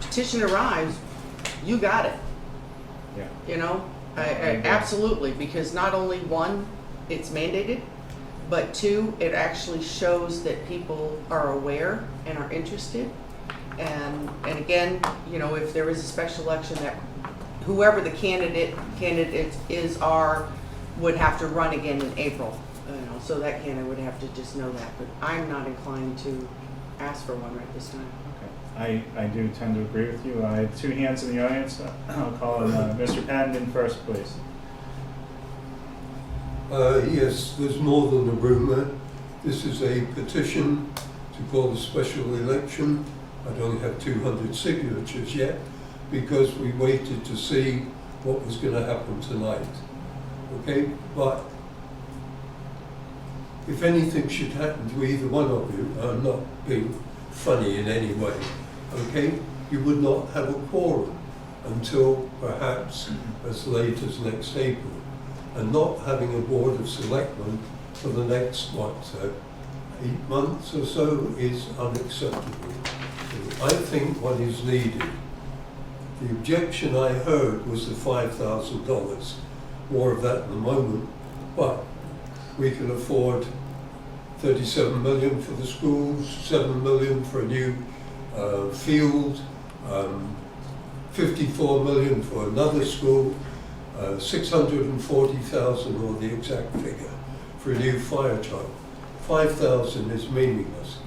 Petition arrives, you got it. Yeah. You know, I agree. absolutely, because not only one, it's mandated, but 2, it actually shows that people are aware and are interested. And again, you know, if there is a special election, that whoever the candidates are would have to run again in April. So that candidate would have to just know that, but I'm not inclined to ask for one right this time. I do tend to agree with you. I have two hands in the audience. I'll call on Mr. Paddington first, please. Yes, there's more than a rumour. This is a petition to call a special election. I don't have 200 signatures yet because we waited to see what was going to happen tonight. Okay, but if anything should happen to either one of you, I'm not being funny in any way, okay, you would not have a quorum until perhaps as late as next April. And not having a board of selectmen for the next, 8 months or so is unacceptable. So I think what is needed, the objection I heard was the $5,000, more of that at the moment, but we can afford 37 million for the schools, 7 million for a new field, 54 million for another school, 640,000 or the exact figure for a new fire truck. 5,000 is meaningless.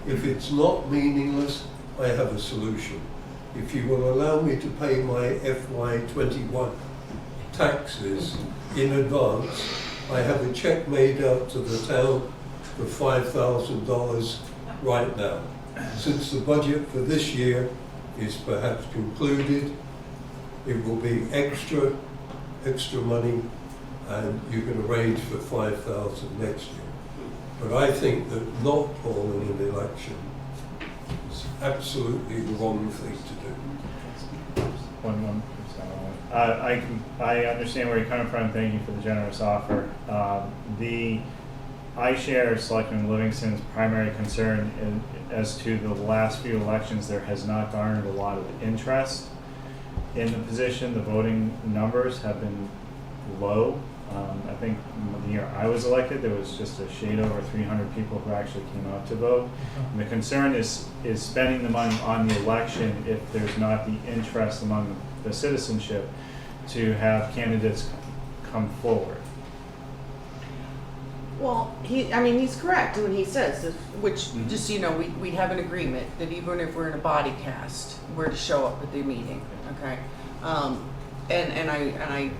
If it's not meaningless, I have a solution. If you will allow me to pay my FY21 taxes in advance, I have a check made out to the town for $5,000 right now. Since the budget for this year is perhaps concluded, it will be extra money, and you can arrange for 5,000 next year. But I think that not calling an election is absolutely the wrong thing to do. I understand where you're coming from. Thank you for the generous offer. I share Selectman Livingston's primary concern as to the last few elections. There has not garnered a lot of interest in the position. The voting numbers have been low. I think the year I was elected, there was just a shade over 300 people who actually came out to vote. And the concern is spending the money on the election if there's not the interest among the citizenship to have candidates come forward. Well, he's correct when he says, which, just so you know, we have an agreement that even if we're in a body cast, we're to show up at the meeting, okay? And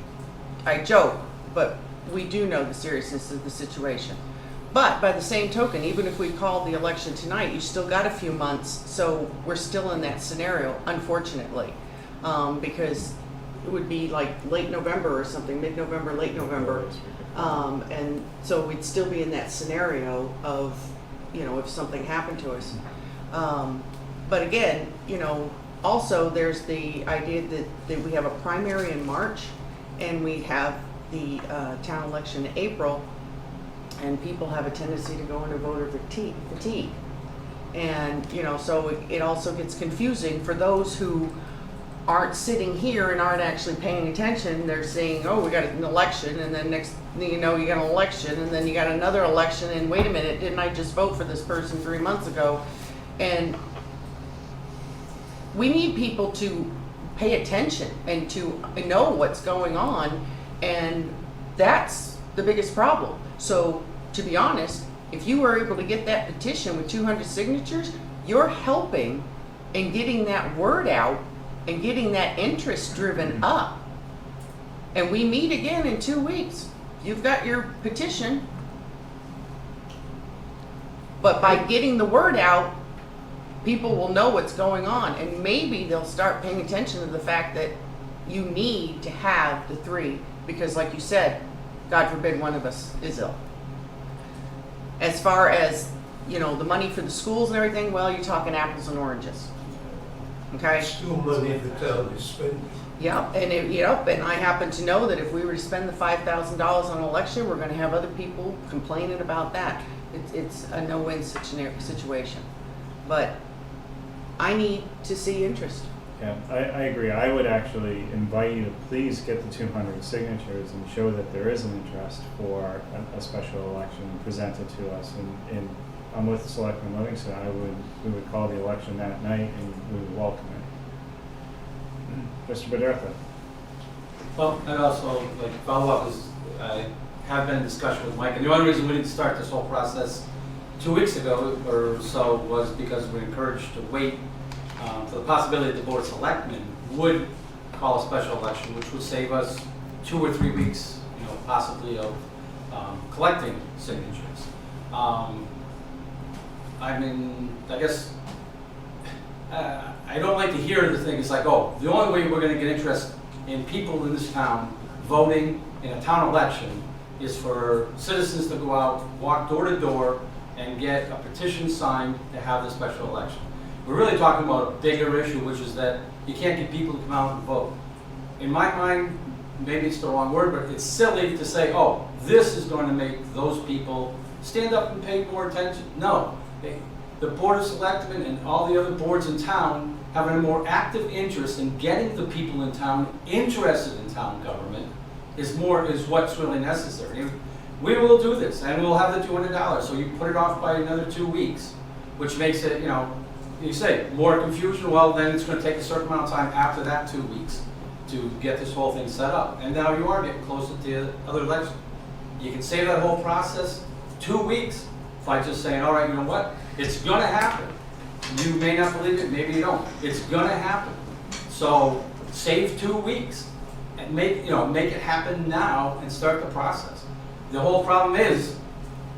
I joke, but we do know the seriousness of the situation. But by the same token, even if we called the election tonight, you still got a few months, so we're still in that scenario, unfortunately, because it would be like late November or something, mid-November, late November. And so we'd still be in that scenario of, if something happened to us. But again, also there's the idea that we have a primary in March and we have the town election in April, and people have a tendency to go into voter fatigue. And, so it also gets confusing for those who aren't sitting here and aren't actually paying attention. They're saying, oh, we got an election, and then next thing you know, you got an election, and then you got another election, and wait a minute, didn't I just vote for this person 3 months ago? And we need people to pay attention and to know what's going on, and that's the biggest problem. So, to be honest, if you were able to get that petition with 200 signatures, you're helping in getting that word out and getting that interest driven up. And we meet again in 2 weeks. You've got your petition. But by getting the word out, people will know what's going on, and maybe they'll start paying attention to the fact that you need to have the 3, because like you said, God forbid one of us is ill. As far as, the money for the schools and everything, well, you're talking apples and oranges. Okay? Still money the town is spending. Yep, and I happen to know that if we were to spend the $5,000 on an election, we're going to have other people complaining about that. It's a no-win situation. But I need to see interest. Yeah, I agree. I would actually invite you to please get the 200 signatures and show that there is an interest for a special election presented to us. And I'm with Selectman Livingston. We would call the election that night and we would welcome it. Mr. Bedertha. Well, I'd also like follow up is have been in discussion with Mike, and the only reason we didn't start this whole process 2 weeks ago or so was because we're encouraged to wait for the possibility that the Board of Selectmen would call a special election, which would save us 2 or 3 weeks, possibly of collecting signatures. I guess I don't like to hear the thing. It's like, oh, the only way we're going to get interest in people in this town voting in a town election is for citizens to go out, walk door to door, and get a petition signed to have the special election. We're really talking about a bigger issue, which is that you can't get people to come out and vote. In my mind, maybe it's the wrong word, but it's silly to say, oh, this is going to make those people stand up and pay more attention. No. The Board of Selectmen and all the other boards in town have a more active interest in getting the people in town interested in town government is what's really necessary. We will do this, and we'll have the $200. So you put it off by another 2 weeks, which makes it, you say more confusion. Well, then it's going to take a certain amount of time after that 2 weeks to get this whole thing set up. And now you are getting closer to the other election. You can save that whole process 2 weeks by just saying, all right, you know what? It's going to happen. You may not believe it, maybe you don't. It's going to happen. So save 2 weeks and make it happen now and start the process. The whole problem is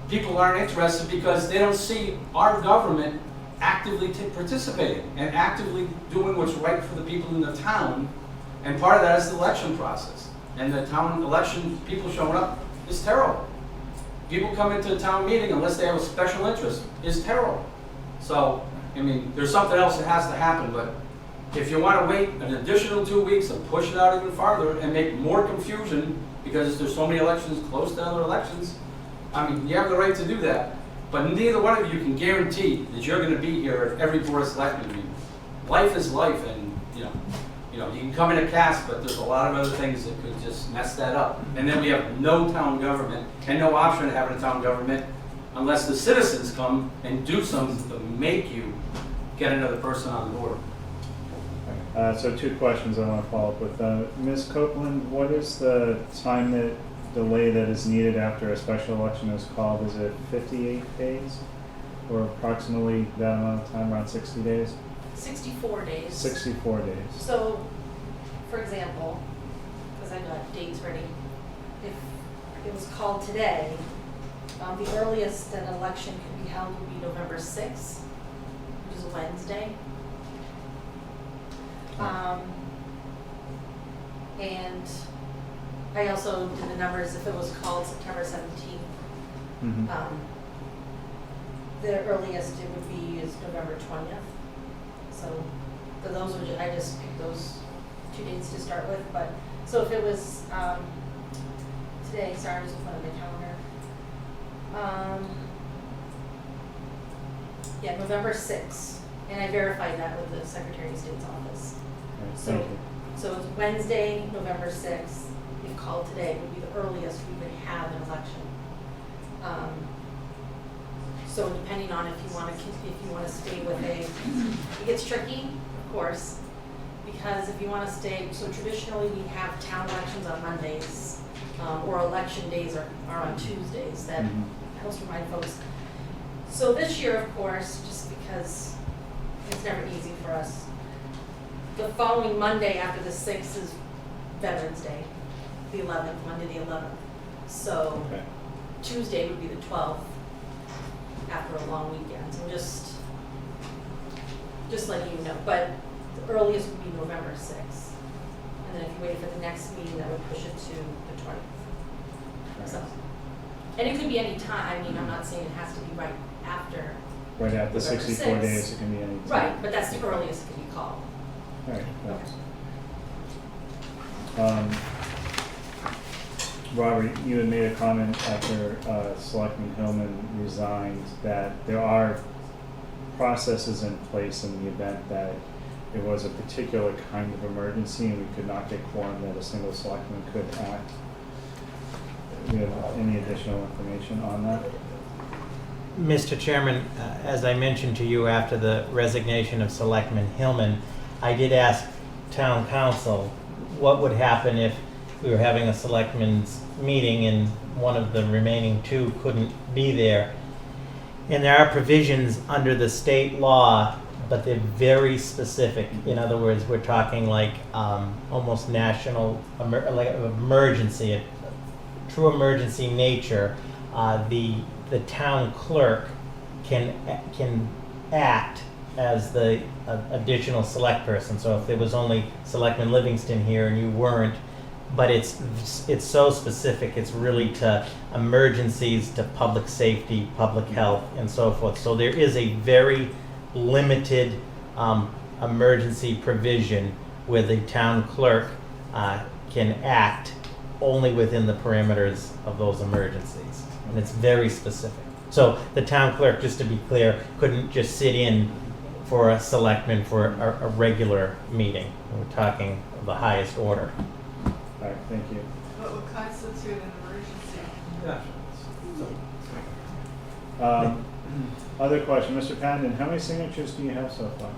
people aren't interested because they don't see our government actively participating and actively doing what's right for the people in the town. And part of that is the election process. And the town election, people showing up, is terrible. People come into a town meeting unless they have a special interest, is terrible. So, there's something else that has to happen, but if you want to wait an additional 2 weeks and push it out even farther and make more confusion because there's so many elections close to other elections, you have the right to do that. But neither one of you can guarantee that you're going to be here at every Board of Selectmen meeting. Life is life, and you can come in a cast, but there's a lot of other things that could just mess that up. And then we have no town government and no option of having a town government unless the citizens come and do something to make you get another person on board. So 2 questions I want to follow up with. Ms. Copeland, what is the time delay that is needed after a special election is called? Is it 58 days or approximately that amount of time, around 60 days? 64 days. 64 days. So, for example, because I got dates ready, if it was called today, the earliest an election could be held would be November 6th, which is a Wednesday. And I also did the numbers, if it was called September 17th, Mm-hmm. the earliest it would be is November 20th. So those would, I just picked those 2 dates to start with, but, so if it was, today, sorry, I'm just in front of my calendar. Yeah, November 6th, and I verified that with the Secretary of State's office. Thank you. So it's Wednesday, November 6th, if called today, would be the earliest we would have an election. So depending on if you want to stay with it gets tricky, of course, because if you want to stay, so traditionally we have town elections on Mondays, or election days are on Tuesdays. That helps remind folks. So this year, of course, just because it's never easy for us, the following Monday after the 6th is Veterans Day, the 11th, Monday the 11th. So Okay. Tuesday would be the 12th after a long weekend. So just letting you know. But the earliest would be November 6th. And then if you wait for the next meeting, that would push it to the 20th. So, and it could be any time. I'm not saying it has to be right after. Right after November 64 6th. days, it can be any time. Right, but that's the earliest it can be called. All right, thanks. Robert, you had made a comment after Selectman Hillman resigned that there are processes in place in the event that it was a particular kind of emergency and we could not get quorum, that a single selectman could act. Do you have any additional information on that? Mr. Chairman, as I mentioned to you after the resignation of Selectman Hillman, I did ask Town Council what would happen if we were having a selectmen's meeting and one of the remaining two couldn't be there. And there are provisions under the state law, but they're very specific. In other words, we're talking like almost national, like emergency, a true emergency nature. The town clerk can act as the additional select person. So if there was only Selectman Livingston here and you weren't, but it's so specific, it's really to emergencies, to public safety, public health, and so forth. So there is a very limited emergency provision where the town clerk can act only within the parameters of those emergencies. And it's very specific. So the town clerk, just to be clear, couldn't just sit in for a selectman for a regular meeting. We're talking of the highest order. All right, thank you. What would constitute an emergency? Yeah. Other question, Mr. Pandon, how many signatures do you have so far?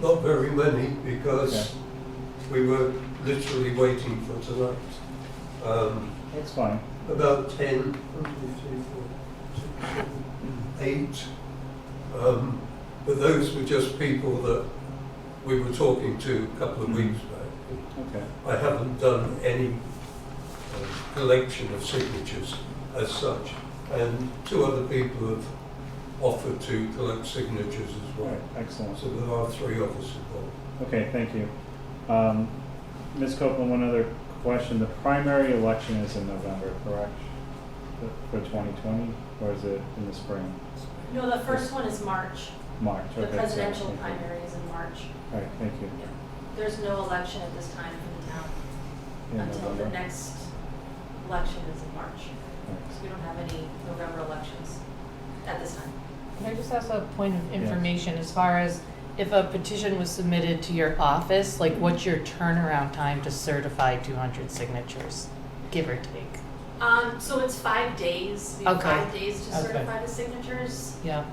Not very many, because we were literally waiting for tonight. That's fine. About 10, 1, 2, 3, 4, 6, 7, 8. But those were just people that we were talking to a couple of weeks back. Okay. I haven't done any collection of signatures as such. And 2 other people have offered to collect signatures as well. Right, excellent. So there are 3 of us involved. Okay, thank you. Ms. Copeland, one other question. The primary election is in November, correct? For 2020, or is it in the spring? No, the first one is March. March, okay. The presidential thank you. primary is in March. All right, thank you. Yeah. There's no election at this time for the town In until November? the next election is in March. Right. So we don't have any November elections at this time. Can I just ask a point of information as far as if a petition was submitted to your office, like what's your turnaround time to certify 200 signatures, give or take? So it's 5 days. We have Okay. 5 days to Okay. certify the signatures. Yeah.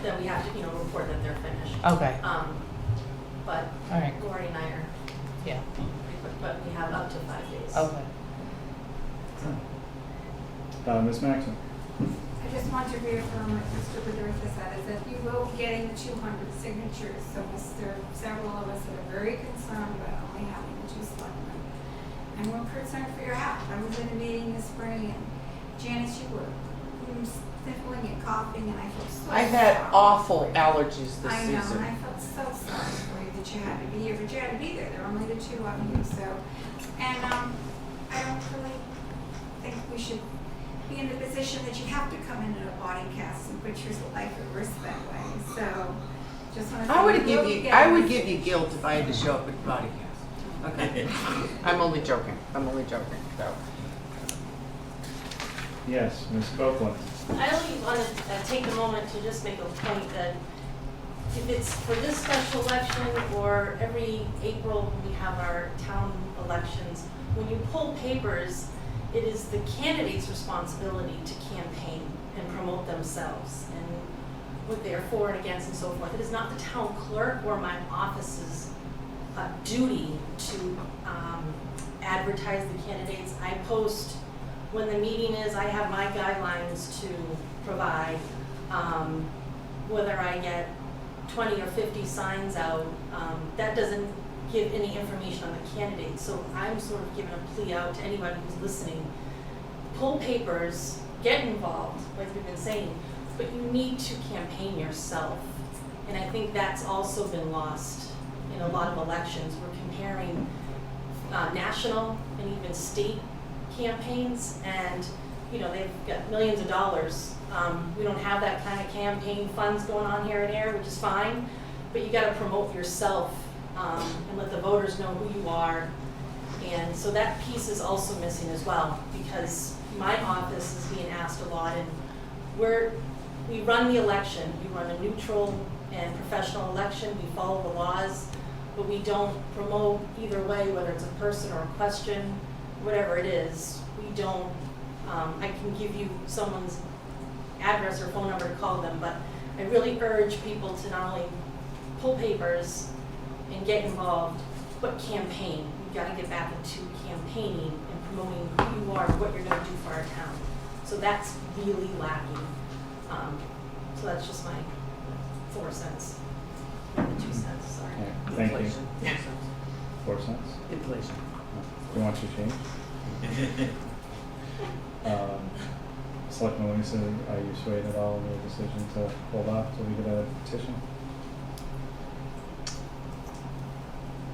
Then we have to, report that they're finished. Okay. But All right. Lori and I are Yeah. pretty quick, but we have up to 5 days. Okay. Ms. Maxon? I just want to reaffirm what Mr. Bedurka said, is that you will be getting the 200 signatures. So there are several of us that are very concerned about only having the 2 selectmen. And we're concerned for your health. I was in a meeting this spring, and Janice, you were sniffling and coughing, and I felt so I've had sorry awful for you. allergies this I know, season. and I felt so sorry for you that you had to be here, but you had to be there. There were only the 2 of you, so. And I don't really think we should be in the position that you have to come in a body cast and put your life at risk that way. So, just want to say. I would you will give be you, getting I would the give you guilt if I had to show up at body cast. Okay. I'm only joking. So. Yes, Ms. Copeland? I only want to take a moment to just make a point that if it's for this special election or every April when we have our town elections, when you pull papers, it is the candidate's responsibility to campaign and promote themselves and what they are for and against and so forth. It is not the town clerk or my office's duty to advertise the candidates. I post when the meeting is, I have my guidelines to provide. Whether I get 20 or 50 signs out, that doesn't give any information on the candidates. So I'm sort of giving a plea out to anybody who's listening. Pull papers, get involved, like we've been saying, but you need to campaign yourself. And I think that's also been lost in a lot of elections. We're comparing national and even state campaigns, and they've got millions of dollars. We don't have that kind of campaign funds going on here in Ayer, which is fine, but you got to promote yourself and let the voters know who you are. And so that piece is also missing as well, because my office is being asked a lot, and we run the election. We run a neutral and professional election. We follow the laws, but we don't promote either way, whether it's a person or a question, whatever it is. We don't, I can give you someone's address or phone number to call them, but I really urge people to not only pull papers and get involved, but campaign. You've got to get back into campaigning and promoting who you are, what you're going to do for our town. So that's really lacking. So that's just my 4 cents, maybe 2 cents, sorry. Yeah, thank you. 4 cents? Inflation. You want your change? Selectman Livingston, are you swayed at all in your decision to hold off till we get a petition?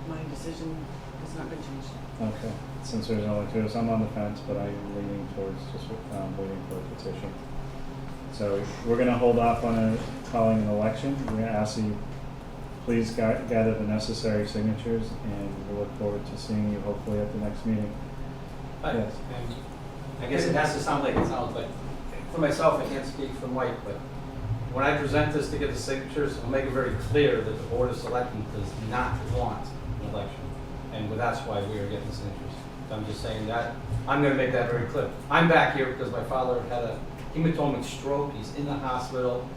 My decision has not been changed. Okay, since there's only 2 of us, I'm on the fence, but I'm leaning towards just waiting for a petition. So we're gonna hold off on calling an election. We're gonna ask you, please gather the necessary signatures, and we look forward to seeing you hopefully at the next meeting. Yes. And I guess it has to sound like it sounds, but for myself, I can't speak for Mike, but when I present this to get the signatures, I'll make it very clear that the Board of Selectmen does not want an election. And that's why we are getting the signatures. I'm just saying that. I'm going to make that very clear. I'm back here because my father had a hematomic stroke. He's in the hospital,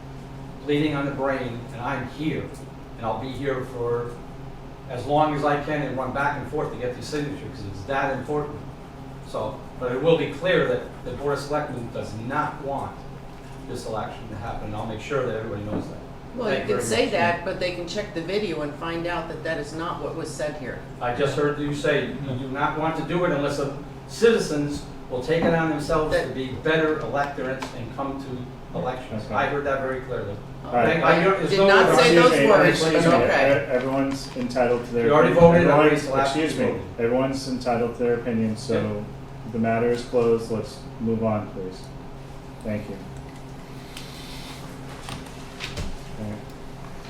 bleeding on the brain, and I'm here. And I'll be here for as long as I can and run back and forth to get these signatures because it's that important. So, but it will be clear that the Board of Selectmen does not want this election to happen, and I'll make sure that everybody knows that. Well, you could say that, but they can check the video and find out that that is not what was said here. I just heard you say you do not want to do it unless the citizens will take it on themselves to be better electorates and come to elections. Okay. I heard that very clearly. All right. Did not say those words, Excuse but me, okay. Everyone's entitled to their. You already voted, everybody's last Excuse me, voted. everyone's entitled to their opinion, so the matter is closed. Let's move on, please. Thank you. Okay.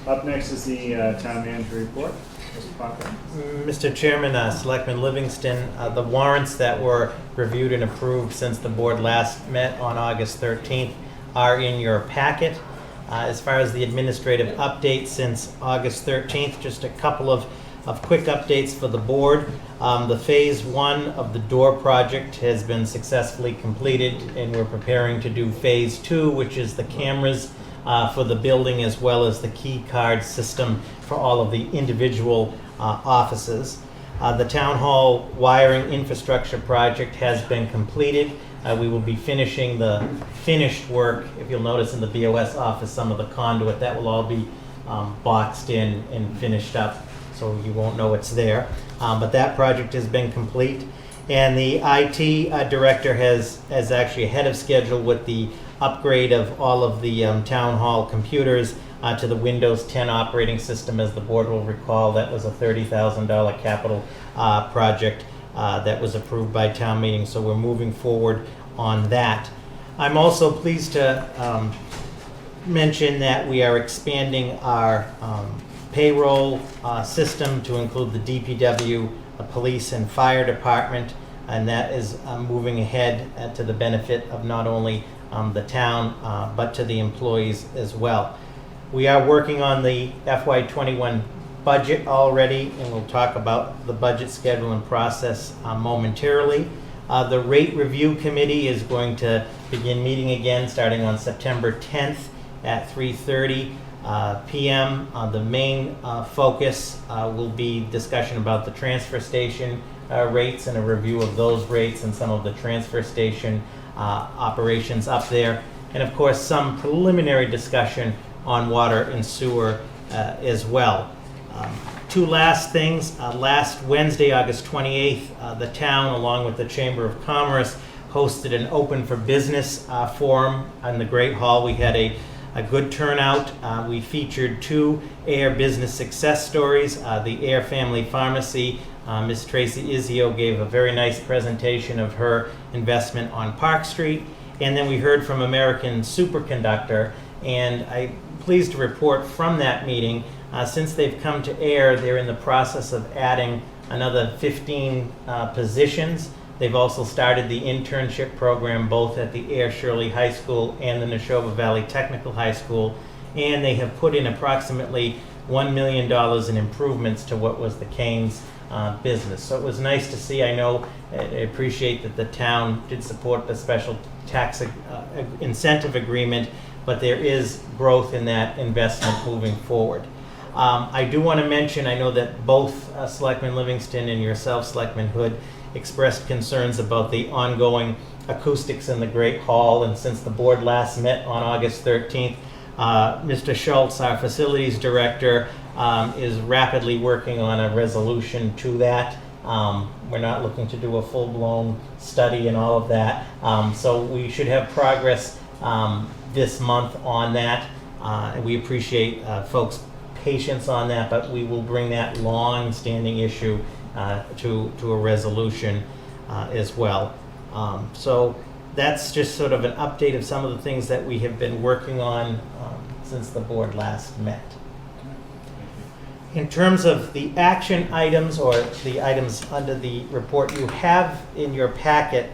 Up next is the town manager report. Mr. Parker. Mr. Chairman, Selectman Livingston, the warrants that were reviewed and approved since the board last met on August 13th are in your packet. As far as the administrative updates since August 13th, just a couple of quick updates for the board. The phase 1 of the door project has been successfully completed, and we're preparing to do phase 2, which is the cameras for the building as well as the key card system for all of the individual offices. The town hall wiring infrastructure project has been completed. We will be finishing the finished work. If you'll notice in the BOS office, some of the conduit, that will all be boxed in and finished up, so you won't know it's there. But that project has been complete. And the IT director is actually ahead of schedule with the upgrade of all of the town hall computers to the Windows 10 operating system. As the board will recall, that was a $30,000 capital project that was approved by town meeting, so we're moving forward on that. I'm also pleased to mention that we are expanding our payroll system to include the DPW, the police and fire department, and that is moving ahead to the benefit of not only the town but to the employees as well. We are working on the FY21 budget already, and we'll talk about the budget schedule and process momentarily. The rate review committee is going to begin meeting again starting on September 10th at 3:30 p.m. The main focus will be discussion about the transfer station rates and a review of those rates and some of the transfer station operations up there, and of course some preliminary discussion on water and sewer as well. Two last things. Last Wednesday, August 28th, the town, along with the Chamber of Commerce, hosted an open for business forum in the Great Hall. We had a good turnout. We featured 2 Ayer business success stories. The Ayer Family Pharmacy, Ms. Tracy Izio gave a very nice presentation of her investment on Park Street. And then we heard from American Superconductor, and I'm pleased to report from that meeting, since they've come to Ayer, they're in the process of adding another 15 positions. They've also started the internship program both at the Ayer Shirley High School and the Neshoba Valley Technical High School, and they have put in approximately $1 million in improvements to what was the Canes business. So it was nice to see. I appreciate that the town did support the special tax incentive agreement, but there is growth in that investment moving forward. I do want to mention, I know that both Selectman Livingston and yourself, Selectman Hood, expressed concerns about the ongoing acoustics in the Great Hall, and since the board last met on August 13th, Mr. Schultz, our facilities director, is rapidly working on a resolution to that. We're not looking to do a full-blown study and all of that, so we should have progress this month on that. And we appreciate folks' patience on that, but we will bring that long-standing issue to a resolution as well. So that's just sort of an update of some of the things that we have been working on since the board last met. In terms of the action items or the items under the report, you have in your packet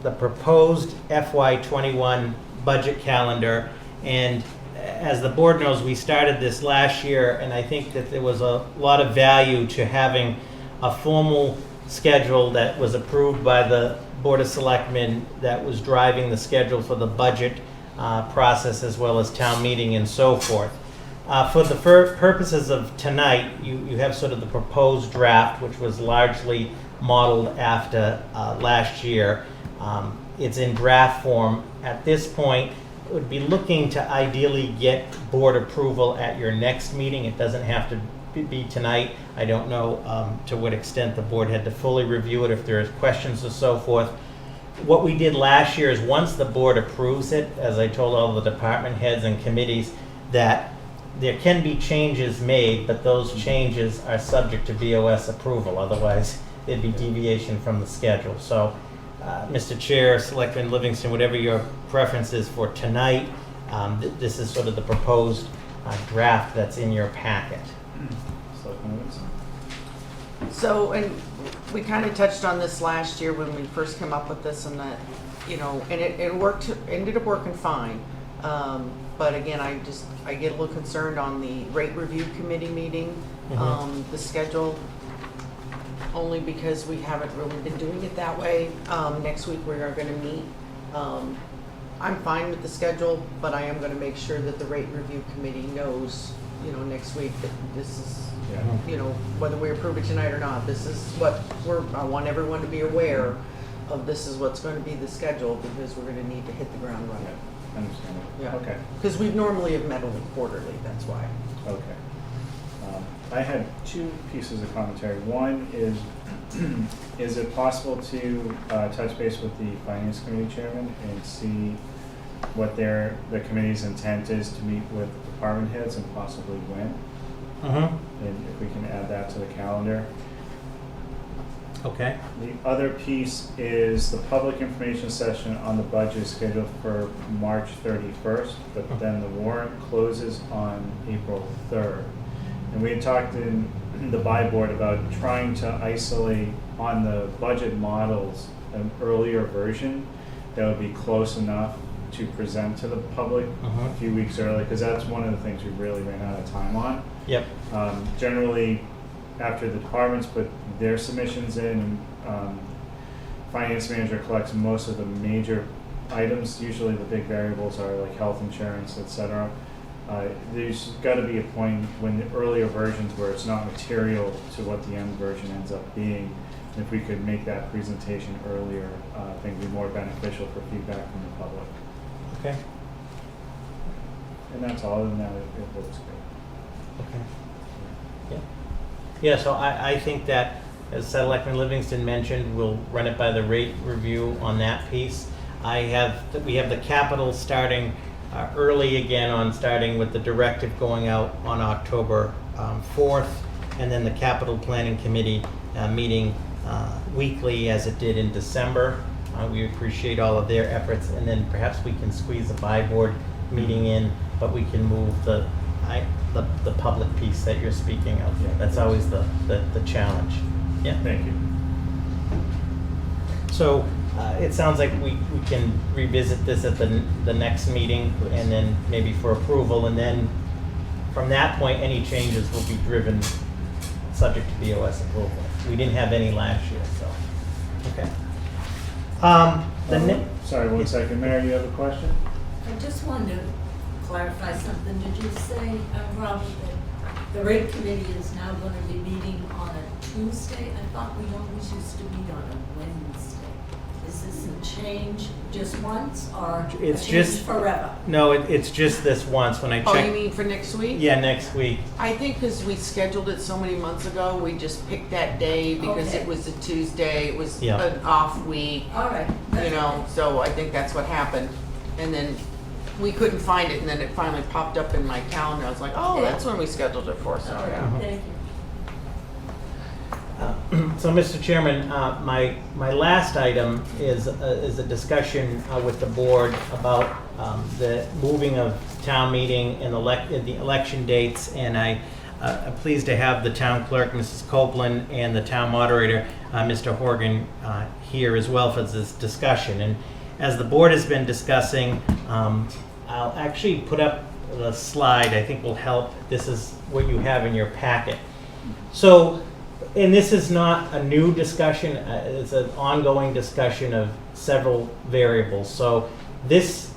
the proposed FY21 budget calendar. And as the board knows, we started this last year, and I think that there was a lot of value to having a formal schedule that was approved by the Board of Selectmen that was driving the schedule for the budget process as well as town meeting and so forth. For the purposes of tonight, you have sort of the proposed draft, which was largely modeled after last year. It's in draft form. At this point, would be looking to ideally get board approval at your next meeting. It doesn't have to be tonight. I don't know to what extent the board had to fully review it, if there is questions or so forth. What we did last year is once the board approves it, as I told all the department heads and committees, that there can be changes made, but those changes are subject to BOS approval. Otherwise, there'd be deviation from the schedule. So, Mr. Chair, Selectman Livingston, whatever your preference is for tonight, this is sort of the proposed draft that's in your packet. Selectman Livingston? So, and we kind of touched on this last year when we first came up with this, and that, you know, and it worked, ended up working fine. But again, I get a little concerned on the rate review committee meeting, the schedule, only because we haven't really been doing it that way. Next week we are going to meet. I'm fine with the schedule, but I am going to make sure that the rate review committee knows, you know, next week that this is, you know, whether we approve it tonight or not, this is what I want everyone to be aware of. This is what's going to be the schedule, because we're going to need to hit the ground running. Yeah, understandable. Yeah. Okay. Because we normally have met only quarterly, that's why. Okay. I had two pieces of commentary. One is it possible to touch base with the Finance Committee Chairman and see what the committee's intent is to meet with department heads and possibly when? And if we can add that to the calendar. Okay. The other piece is the public information session on the budget is scheduled for March 31st, but then the warrant closes on April 3rd. And we had talked in the buy board about trying to isolate on the budget models an earlier version that would be close enough to present to the public a few weeks early, because that's one of the things we really ran out of time on. Yep. Generally, after the departments put their submissions in, finance manager collects most of the major items. Usually the big variables are like health insurance, etc. There's got to be a point when the earlier versions where it's not material to what the end version ends up being. If we could make that presentation earlier, I think it would be more beneficial for feedback from the public. Okay. And that's all. Other than that, it looks good. Okay. Yeah. Yeah, so I think that, as Selectman Livingston mentioned, we'll run it by the rate review on that piece. We have the capital starting early again, starting with the directive going out on October 4th, and then the capital planning committee meeting weekly as it did in December. We appreciate all of their efforts, and then perhaps we can squeeze a buy board meeting in, but we can move the public piece that you're speaking of. Yeah. That's always the challenge. Yeah. Thank you. So it sounds like we can revisit this at the next meeting, and then maybe for approval, and then from that point any changes will be driven subject to BOS approval. We didn't have any last year, so okay. Sorry, one second. Mary, you have a question? I just wanted to clarify something. Did you say, Robert, that The rate committee is now going to be meeting on a Tuesday. I thought we always used to meet on a Wednesday. Is this a change just once or It's a change just- forever? No, it's just this once when I Oh, you checked. mean for next week? Yeah, next week. I think because we scheduled it so many months ago, we just picked that day because Okay. it was a Tuesday, it was Yeah. an off week, All right. you know, so I think that's what happened. And then we couldn't find it, and then it finally popped up in my calendar. I was like, oh, that's when we scheduled it for, so, All right, yeah. thank you. So, Mr. Chairman, my last item is a discussion with the board about the moving of town meeting and the election dates, and I'm pleased to have the town clerk, Mrs. Copeland, and the town moderator, Mr. Horgan, here as well for this discussion. And as the board has been discussing, I'll actually put up the slide I think will help. This is what you have in your packet. So, and this is not a new discussion, it's an ongoing discussion of several variables. So this,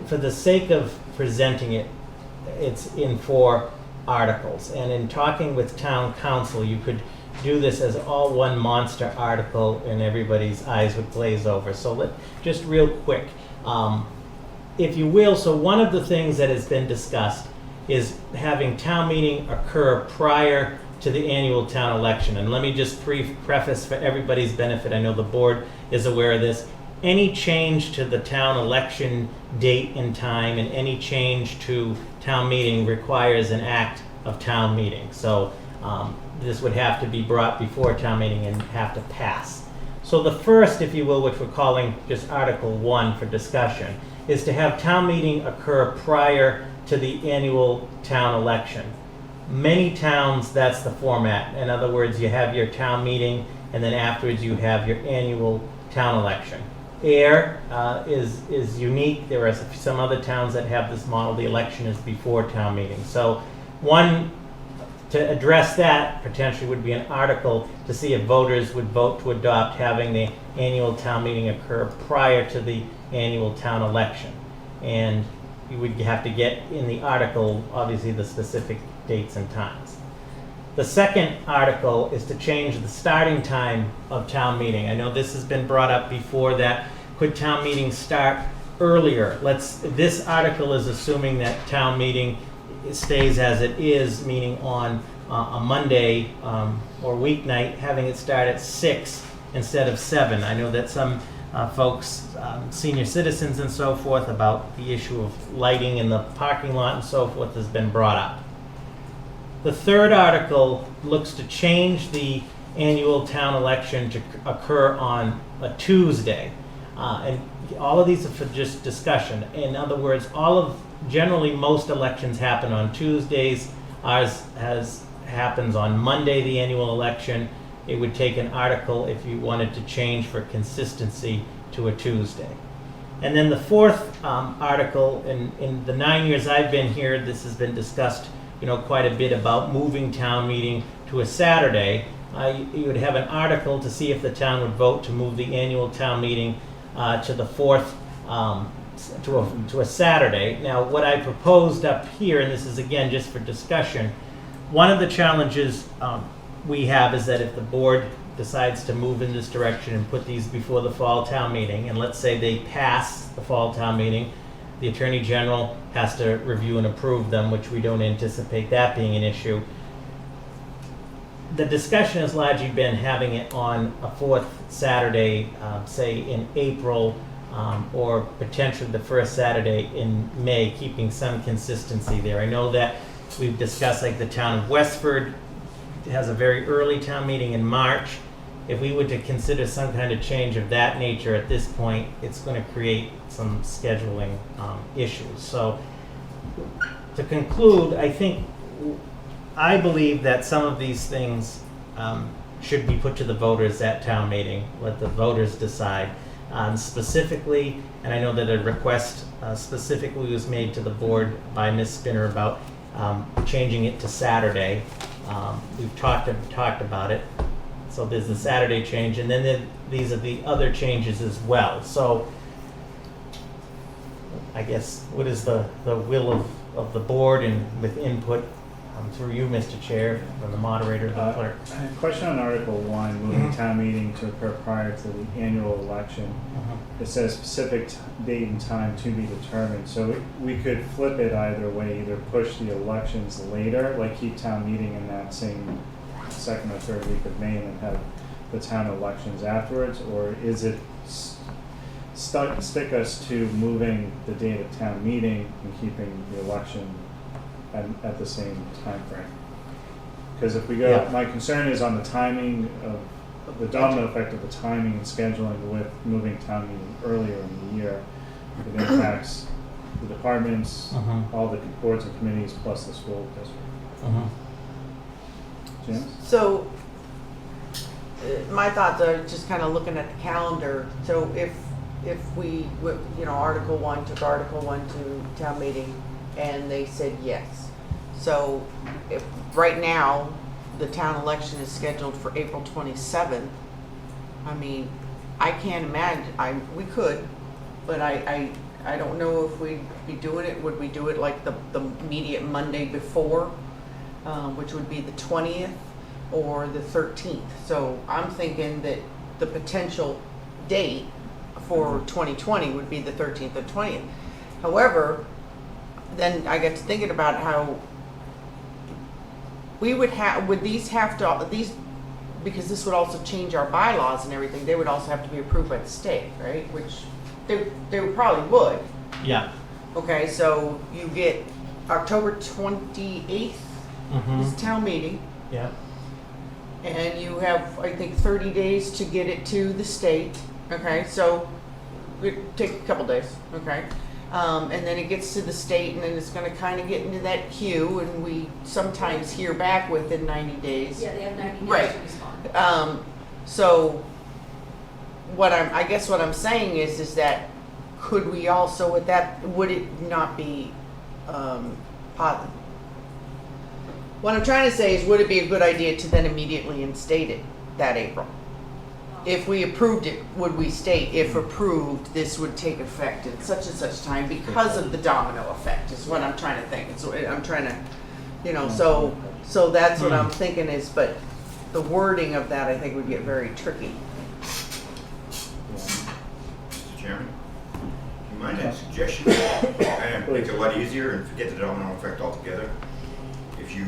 for the sake of presenting it, it's in 4 articles. And in talking with town council, you could do this as all one monster article and everybody's eyes would glaze over. So just real quick, if you will, so one of the things that has been discussed is having town meeting occur prior to the annual town election. And let me just preface for everybody's benefit, I know the board is aware of this, any change to the town election date and time and any change to town meeting requires an act of town meeting. So this would have to be brought before town meeting and have to pass. So the first, if you will, which we're calling just Article 1 for discussion, is to have town meeting occur prior to the annual town election. Many towns, that's the format. In other words, you have your town meeting, and then afterwards you have your annual town election. Ayer is unique. There are some other towns that have this model. The election is before town meeting. So one, to address that potentially would be an article to see if voters would vote to adopt having the annual town meeting occur prior to the annual town election. And you would have to get in the article, obviously, the specific dates and times. The second article is to change the starting time of town meeting. I know this has been brought up before, that could town meeting start earlier? This article is assuming that town meeting stays as it is, meaning on a Monday or weeknight, having it start at 6 instead of 7. I know that some folks, senior citizens and so forth, about the issue of lighting in the parking lot and so forth has been brought up. The third article looks to change the annual town election to occur on a Tuesday. And all of these are for just discussion. In other words, generally most elections happen on Tuesdays. Ours happens on Monday, the annual election. It would take an article if you wanted to change for consistency to a Tuesday. And then the fourth article, in the 9 years I've been here, this has been discussed quite a bit about moving town meeting to a Saturday. You would have an article to see if the town would vote to move the annual town meeting to the 4th, to a Saturday. Now, what I proposed up here, and this is again just for discussion, one of the challenges we have is that if the board decides to move in this direction and put these before the fall town meeting, and let's say they pass the fall town meeting, the Attorney General has to review and approve them, which we don't anticipate that being an issue. The discussion has largely been having it on a 4th Saturday, say in April, or potentially the first Saturday in May, keeping some consistency there. I know that we've discussed, like the town of Westford has a very early town meeting in March. If we were to consider some kind of change of that nature at this point, it's going to create some scheduling issues. So to conclude, I believe that some of these things should be put to the voters at town meeting. Let the voters decide. Specifically, and I know that a request specifically was made to the board by Ms. Spinner about changing it to Saturday. We've talked about it. So there's the Saturday change, and then these are the other changes as well. So I guess what is the will of the board, and with input through you, Mr. Chair, from the moderator to the clerk. Question on Article 1, moving town meeting to occur prior to the annual election. It says specific date and time to be determined. So we could flip it either way, either push the elections later, like keep town meeting in that same second or third week of May and then have the town elections afterwards, or is it stick us to moving the date of town meeting and keeping the election at the same time frame? Because if we go, Yeah. my concern is on the timing of the domino effect of the timing and scheduling with moving town meeting earlier in the year. It impacts the departments, all the boards and committees, plus the school district. James? So, my thoughts are just kind of looking at the calendar. So if we, Article 1 took Article 1 to town meeting and they said yes. So if right now the town election is scheduled for April 27th, I mean, I can't imagine, we could, but I don't know if we'd be doing it. Would we do it like the immediate Monday before, which would be the 20th or the 13th? So I'm thinking that the potential date for 2020 would be the 13th or 20th. However, then I get to thinking about how would these have to, because this would also change our bylaws and everything, they would also have to be approved by the state, right? Which they probably would. Yeah. Okay, so you get October 28th is town meeting. Yeah. And you have, I think, 30 days to get it to the state. Okay, so it take a couple days. Okay. And then it gets to the state, and then it's going to kind of get into that queue, and we sometimes hear back within 90 days. Yeah, they have 90 days Right. to respond. So I guess what I'm saying is that could we also with that, would it not be what I'm trying to say is, would it be a good idea to then immediately instate it that April? If we approved it, would we state, if approved, this would take effect at such and such time because of the domino effect, is what I'm trying to think. So I'm trying to, so that's what I'm thinking is, but the wording of that I think would get very tricky. Mr. Chairman, do you mind a suggestion? Kind of make it a lot easier and forget the domino effect altogether. If you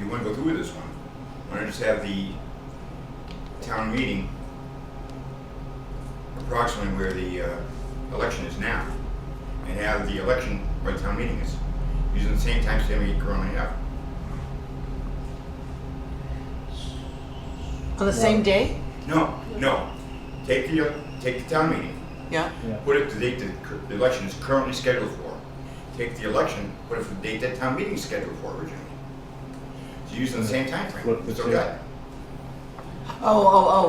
want to go through with this one, why don't you just have the town meeting approximately where the election is now, and have the election where the town meeting is, using the same time stamp we currently have. On the same day? No. Take the town meeting. Yeah. Put it to the date the election is currently scheduled for. Take the election, put it for the date that town meeting is scheduled for originally. So using the same time frame. Flip the So two. good.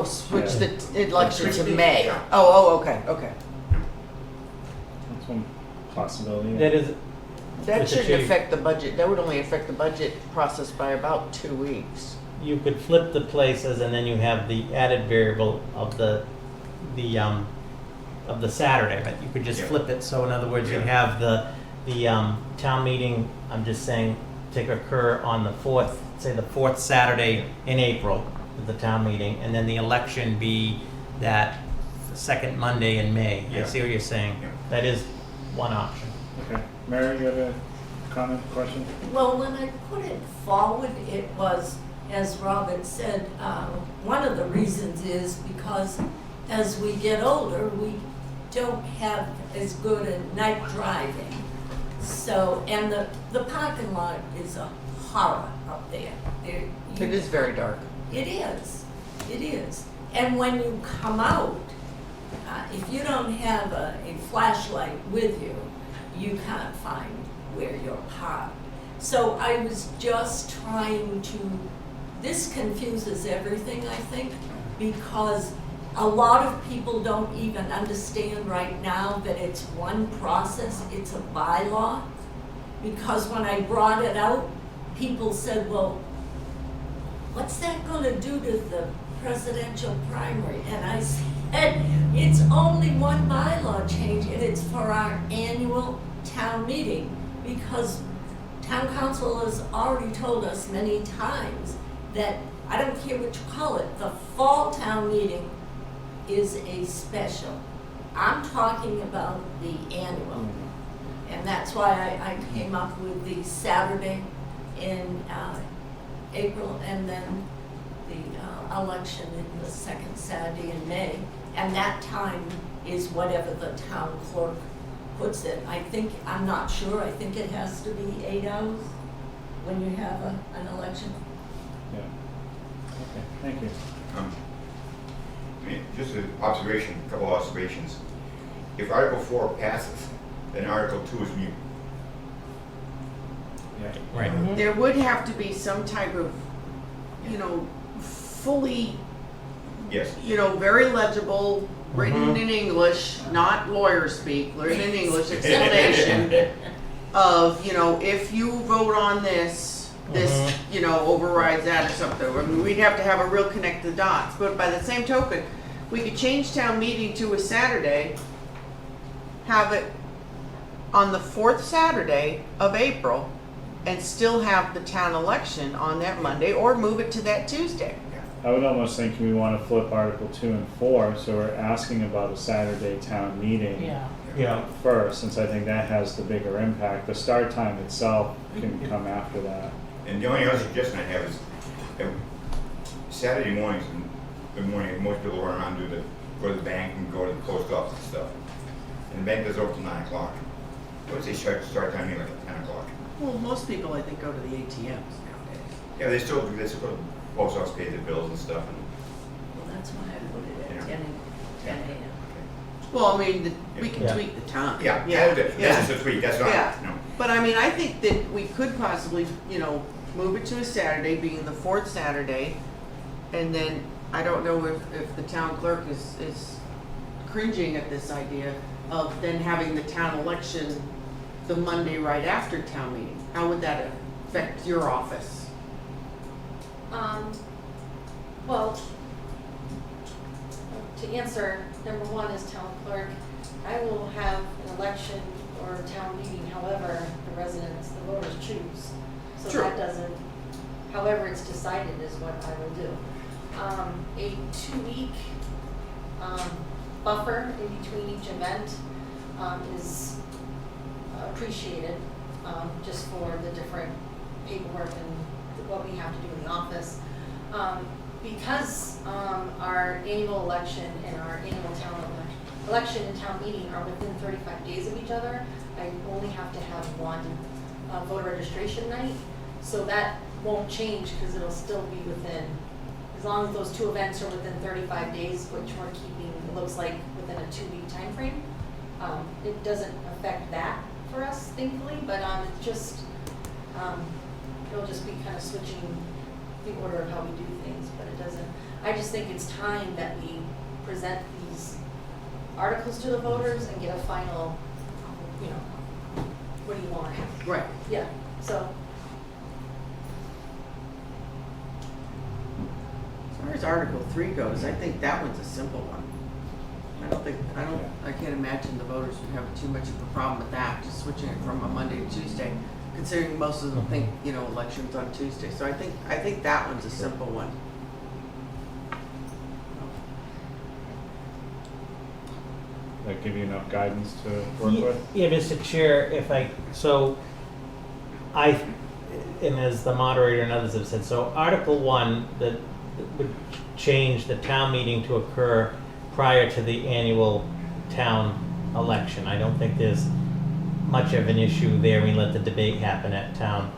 Switch the election to May. Yeah. Okay. That's one possibility. That is. That Mr. shouldn't Chair, affect the budget. That would only affect the budget process by about 2 weeks. you could flip the places, and then you have the added variable of the Saturday, right? You could just Yeah. flip it. So in other words, you Yeah. have the town meeting, I'm just saying, to occur on the fourth, say the fourth Saturday in April, with the town meeting, and then the election be that second Monday in May. I Yeah. see what you're saying. Yeah. That is one option. Okay. Mary, you have a comment, question? Well, when I put it forward, it was, as Robert said, one of the reasons is because as we get older, we don't have as good a night driving. So, and the parking lot is a horror up there. It is very dark. It is. And when you come out, if you don't have a flashlight with you, you can't find where you're parked. So I was just trying to, this confuses everything, I think, because a lot of people don't even understand right now that it's one process, it's a bylaw. Because when I brought it out, people said, well, what's that gonna do to the presidential primary? And I said, it's only one bylaw change, and it's for our annual town meeting, because town council has already told us many times that, I don't care what you call it, the fall town meeting is a special. I'm talking about the annual. And that's why I came up with the Saturday in April, and then the election in the second Saturday in May. And that time is whatever the town clerk puts it. I think, I'm not sure, I think it has to be 8 hours when you have an election. Yeah. Okay, thank you. I mean, just an observation, a couple of observations. If Article 4 passes, then Article 2 is mute. Yeah. Right. There would have to be some type of, fully, Yes. very legible, written in English, not lawyer speak, written in English explanation of, if you vote on this, overrides that or something. I mean, we'd have to have a real connect the dots. But by the same token, we could change town meeting to a Saturday, have it on the fourth Saturday of April, and still have the town election on that Monday, or move it to that Tuesday. I would almost think we want to flip Article 2 and 4, so we're asking about a Saturday town meeting first, since I think that has the bigger impact. The start time itself can come after that. And the only other suggestion I have is that Saturday mornings, the morning most people run around go to the bank and go to the post office and stuff. And the bank does open till 9 o'clock. I would say start time like at 10 o'clock. Well, most people, I think, go to the ATMs nowadays. Yeah, they still go to the post office, pay their bills and stuff. And, Well, that's why I put it at Yeah. 10 a.m. Well, I mean, we can tweak the time. yeah, that's just a tweak. That's not. Yeah. No. But I mean, I think that we could possibly, move it to a Saturday, being the fourth Saturday, and then I don't know if the town clerk is cringing at this idea of then having the town election the Monday right after town meeting. How would that affect your office? Well, to answer, number one is town clerk. I will have an election or town meeting, however the residents, the voters choose. So True. that doesn't, however it's decided is what I will do. A 2-week buffer in between each event is appreciated, just for the different paperwork and what we have to do in the office. Because our annual election and our annual town election and town meeting are within 35 days of each other, I only have to have one voter registration night. So that won't change because it'll still be within, as long as those two events are within 35 days, which we're keeping, it looks like within a 2-week time frame. It doesn't affect that for us, thankfully, but it'll just be kind of switching the order of how we do things, but it doesn't. I just think it's time that we present these articles to the voters and get a final, what do you want? Right. Yeah, so. As far as Article 3 goes, I think that one's a simple one. I can't imagine the voters would have too much of a problem with that, just switching it from a Monday to Tuesday, considering most of them think, elections on Tuesday. So I think that one's a simple one. That give you enough guidance to work with? Yeah, Mr. Chair, and as the moderator and others have said, so Article 1 that would change the town meeting to occur prior to the annual town election. I don't think there's much of an issue there. We let the debate happen at town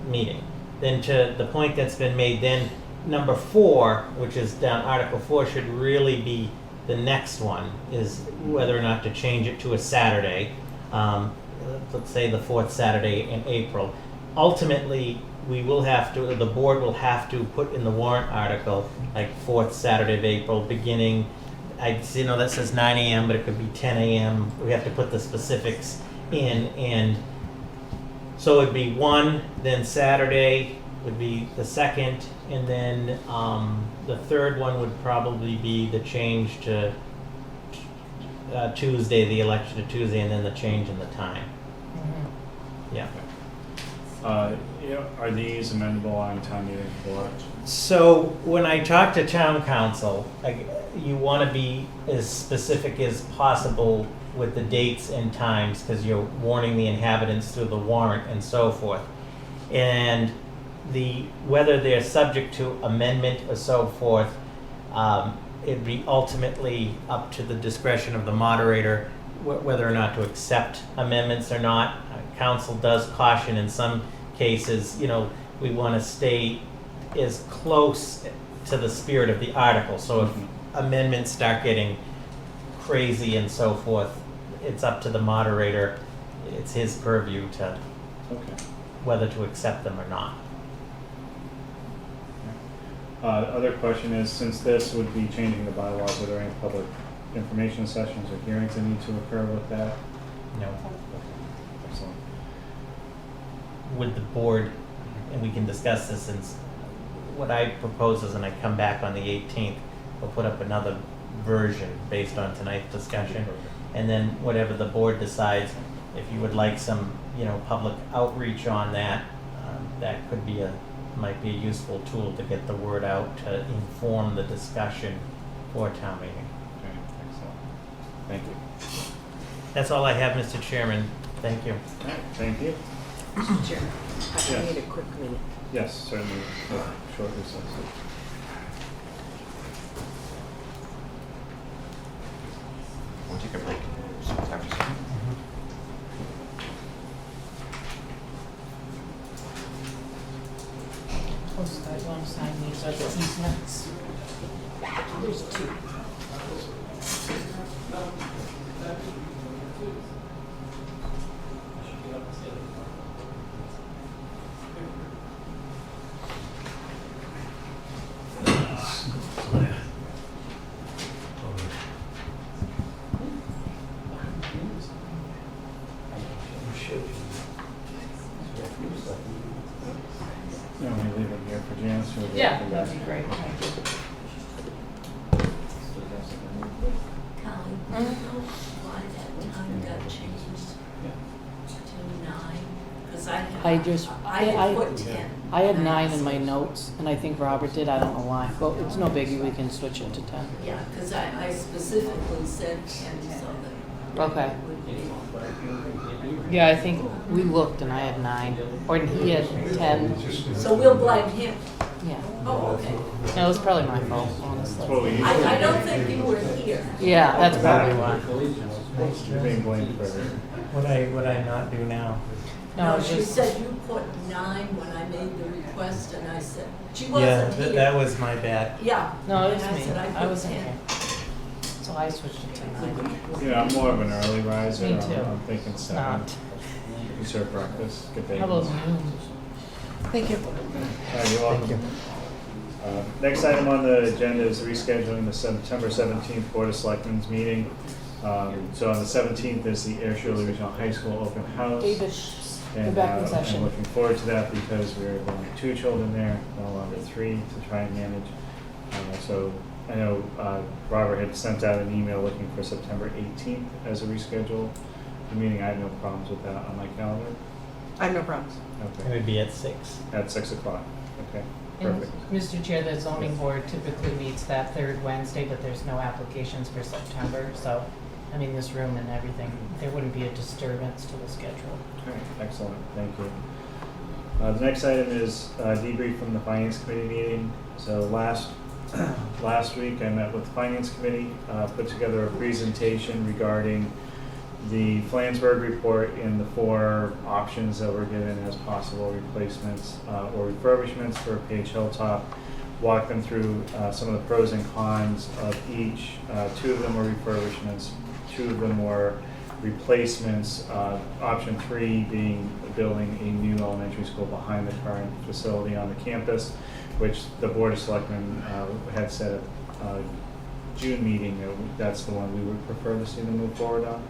meeting. Then to the point that's been made, then number 4, which is down Article 4, should really be the next one, is whether or not to change it to a Saturday, let's say the 4th Saturday in April. Ultimately, the board will have to put in the warrant article, like 4th Saturday of April, beginning, that says 9 a.m., but it could be 10 a.m. We have to put the specifics in, and so it'd be 1, then Saturday would be the 2nd, and then the 3rd one would probably be the change to Tuesday, the election to Tuesday, and then the change in the time. Yeah. Are these amendable on town meeting floor? So when I talk to town council, you want to be as specific as possible with the dates and times because you're warning the inhabitants through the warrant and so forth. And whether they're subject to amendment or so forth, it'd be ultimately up to the discretion of the moderator whether or not to accept amendments or not. Council does caution in some cases, we want to stay as close to the spirit of the article. So if amendments start getting crazy and so forth, it's up to the moderator. It's his purview to whether to accept them or not. Other question is, since this would be changing the bylaws, are there any public information sessions or hearings that need to occur with that? No. Excellent. With the board, and we can discuss this, since what I propose is, and I come back on the 18th, we'll put up another version based on tonight's discussion. And then whatever the board decides, if you would like some, public outreach on that, that might be a useful tool to get the word out to inform the discussion for town meeting. Okay, excellent. Thank you. That's all I have, Mr. Chairman. Thank you. All right, thank you. Mr. Chairman, Yes. I need a quick minute. Yes, certainly. Short recess. We'll take a break. After some. Oh, Scott, you want to sign these? Are these nuts? There's two. You want me to leave it here for Janice? Or Yeah, that'd be great. Thank you. Colleen, why that time got changed to 9? Because I had put 10. I had 9 in my notes, and I think Robert did, I don't know why, but it's no biggie, we can switch it to 10. Yeah, because I specifically said 10 so that Okay. it would be. Yeah, I think we looked and I had 9, or he had 10. So we'll blame him. Yeah. Oh, okay. No, it was probably my fault, honestly. Well, we I don't think you were here. Yeah, that's probably why. You're being blamed for everything. Would I not do now? No, No, it's she just, said you put 9 when I made the request, and I said, she Yeah, wasn't here. that was my bad. Yeah. no, it was And I me. said, I put wasn't 10. here. So I switched it to 9. I'm more of an early riser. Me too. I'm thinking It's 7. not. You serve breakfast, get How about bagels. noon? Thank you. You're welcome. Next item on the agenda is rescheduling the September 17th Board of Selectmen's meeting. So on the 17th is the Ayer Regional High School open house. David, And go back in I'm session. looking forward to that because we're going to 2 children there, no longer 3, to try and manage. So I know Robert had sent out an email looking for September 18th as a reschedule. The meeting, I have no problems with that on my calendar. I have no problems. It Okay, would be at 6. at 6 o'clock. Okay, And perfect. Mr. Chair, the zoning board typically meets that third Wednesday, but there's no applications for September, so, I mean, this room and everything, there wouldn't be a disturbance to the schedule. All right, excellent, thank you. The next item is debrief from the Finance Committee meeting. So last week, I met with the Finance Committee, put together a presentation regarding the Flansburgh report and the 4 options that were given as possible replacements or refurbishments for Page Hilltop. Walk them through some of the pros and cons of each. 2 of them were refurbishments, 2 of them were replacements. Option 3 being building a new elementary school behind the current facility on the campus, which the Board of Selectmen had said at June meeting that's the one we would prefer to see them move forward on.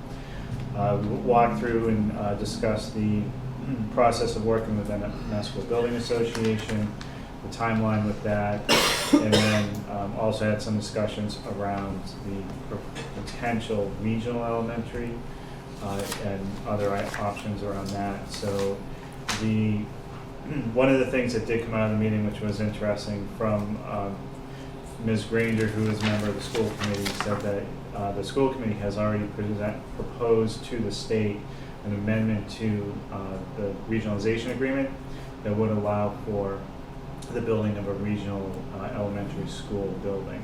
We walked through and discussed the process of working with the Mass School Building Association, the timeline with that, and then also had some discussions around the potential regional elementary and other options around that. So one of the things that did come out of the meeting, which was interesting, from Ms. Granger, who is a member of the school committee, said that the school committee has already proposed to the state an amendment to the regionalization agreement that would allow for the building of a regional elementary school building.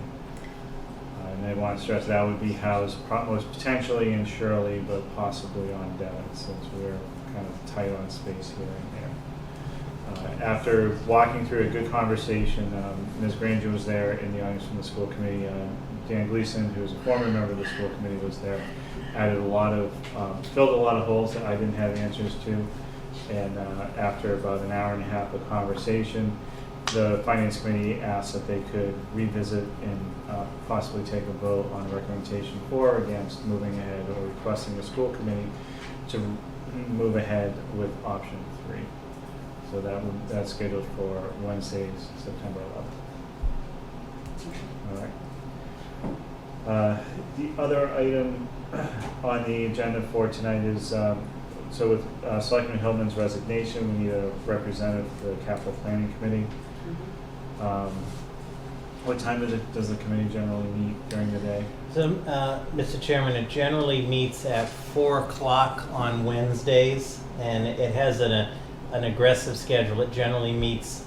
And I want to stress that would be housed most potentially in Shirley, but possibly on Devon, since we're kind of tight on space here and there. After walking through a good conversation, Ms. Granger was there in the audience from the school committee. Dan Gleason, who is a former member of the school committee, was there. Added filled a lot of holes that I didn't have answers to. And after about an hour and a half of conversation, the finance committee asked that they could revisit and possibly take a vote on a recommendation for or against moving ahead, or requesting the school committee to move ahead with option 3. So that's scheduled for Wednesday, September 11th. All right. The other item on the agenda for tonight is, so with Selectman Hillman's resignation, we need a representative for the capital planning committee. What time does the committee generally meet during the day? So, Mr. Chairman, it generally meets at 4 o'clock on Wednesdays, and it has an aggressive schedule. It generally meets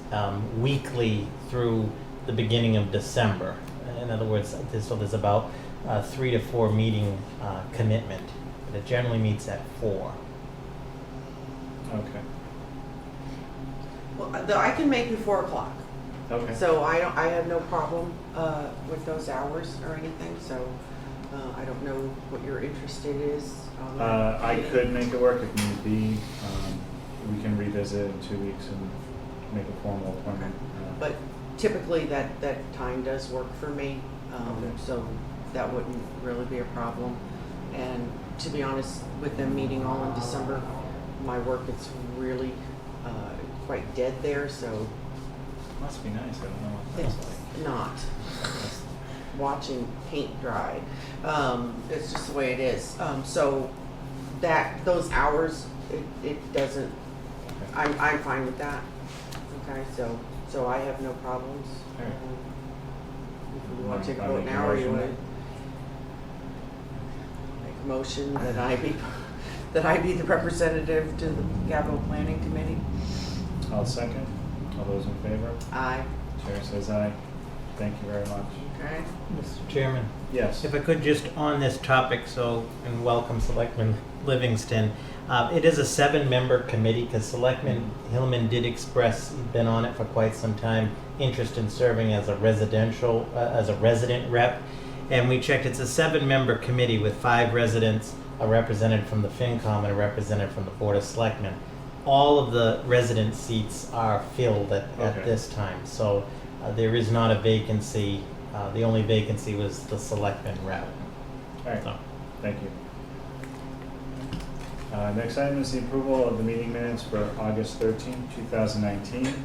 weekly through the beginning of December. In other words, so there's about 3 to 4 meeting commitment. But it generally meets at 4. Okay. Well, I can make it 4 o'clock. Okay. So I have no problem with those hours or anything, so I don't know what your interest is. I could make it work if need be. We can revisit in 2 weeks and make a formal appointment. But typically that time does work for me, so that wouldn't really be a problem. And to be honest, with them meeting all in December, my work is really quite dead there, so. Must be nice, I don't know what that's like. Not. Watching paint dry. It's just the way it is. So those hours, it doesn't, I'm fine with that. Okay, so I have no problems. All right. If you want to take a vote now, or you want to make a motion that I be the representative to the capital planning committee? I'll second. All those in favor? Aye. Chair says aye. Thank you very much. Okay. Mr. Chairman? Yes. If I could just on this topic, and welcome Selectman Livingston. It is a 7-member committee because Selectman Hillman did express, been on it for quite some time, interest in serving as a resident rep. And we checked, it's a 7-member committee with 5 residents, a representative from the FinCom and a representative from the Board of Selectmen. All of the resident seats are filled at this time, so there is not a vacancy. The only vacancy was the Selectmen rep. All right. So. Thank you. Next item is the approval of the meeting minutes for August 13, 2019.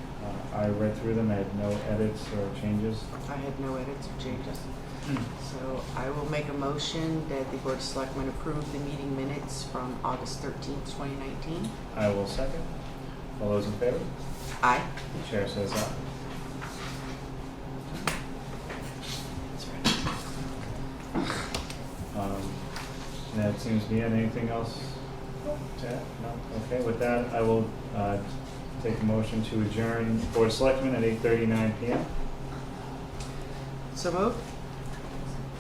I read through them. I had no edits or changes. I had no edits or changes. So I will make a motion that the Board of Selectmen approve the meeting minutes from August 13th, 2019. I will second. All those in favor? Aye. The chair says aye. That seems to be it. Anything else to add? No? Okay, with that, I will take a motion to adjourn Board of Selectmen at 8:39 p.m. So moved.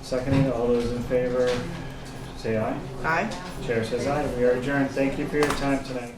Seconding, all those in favor, say aye. Aye. Chair says aye. We are adjourned. Thank you for your time tonight.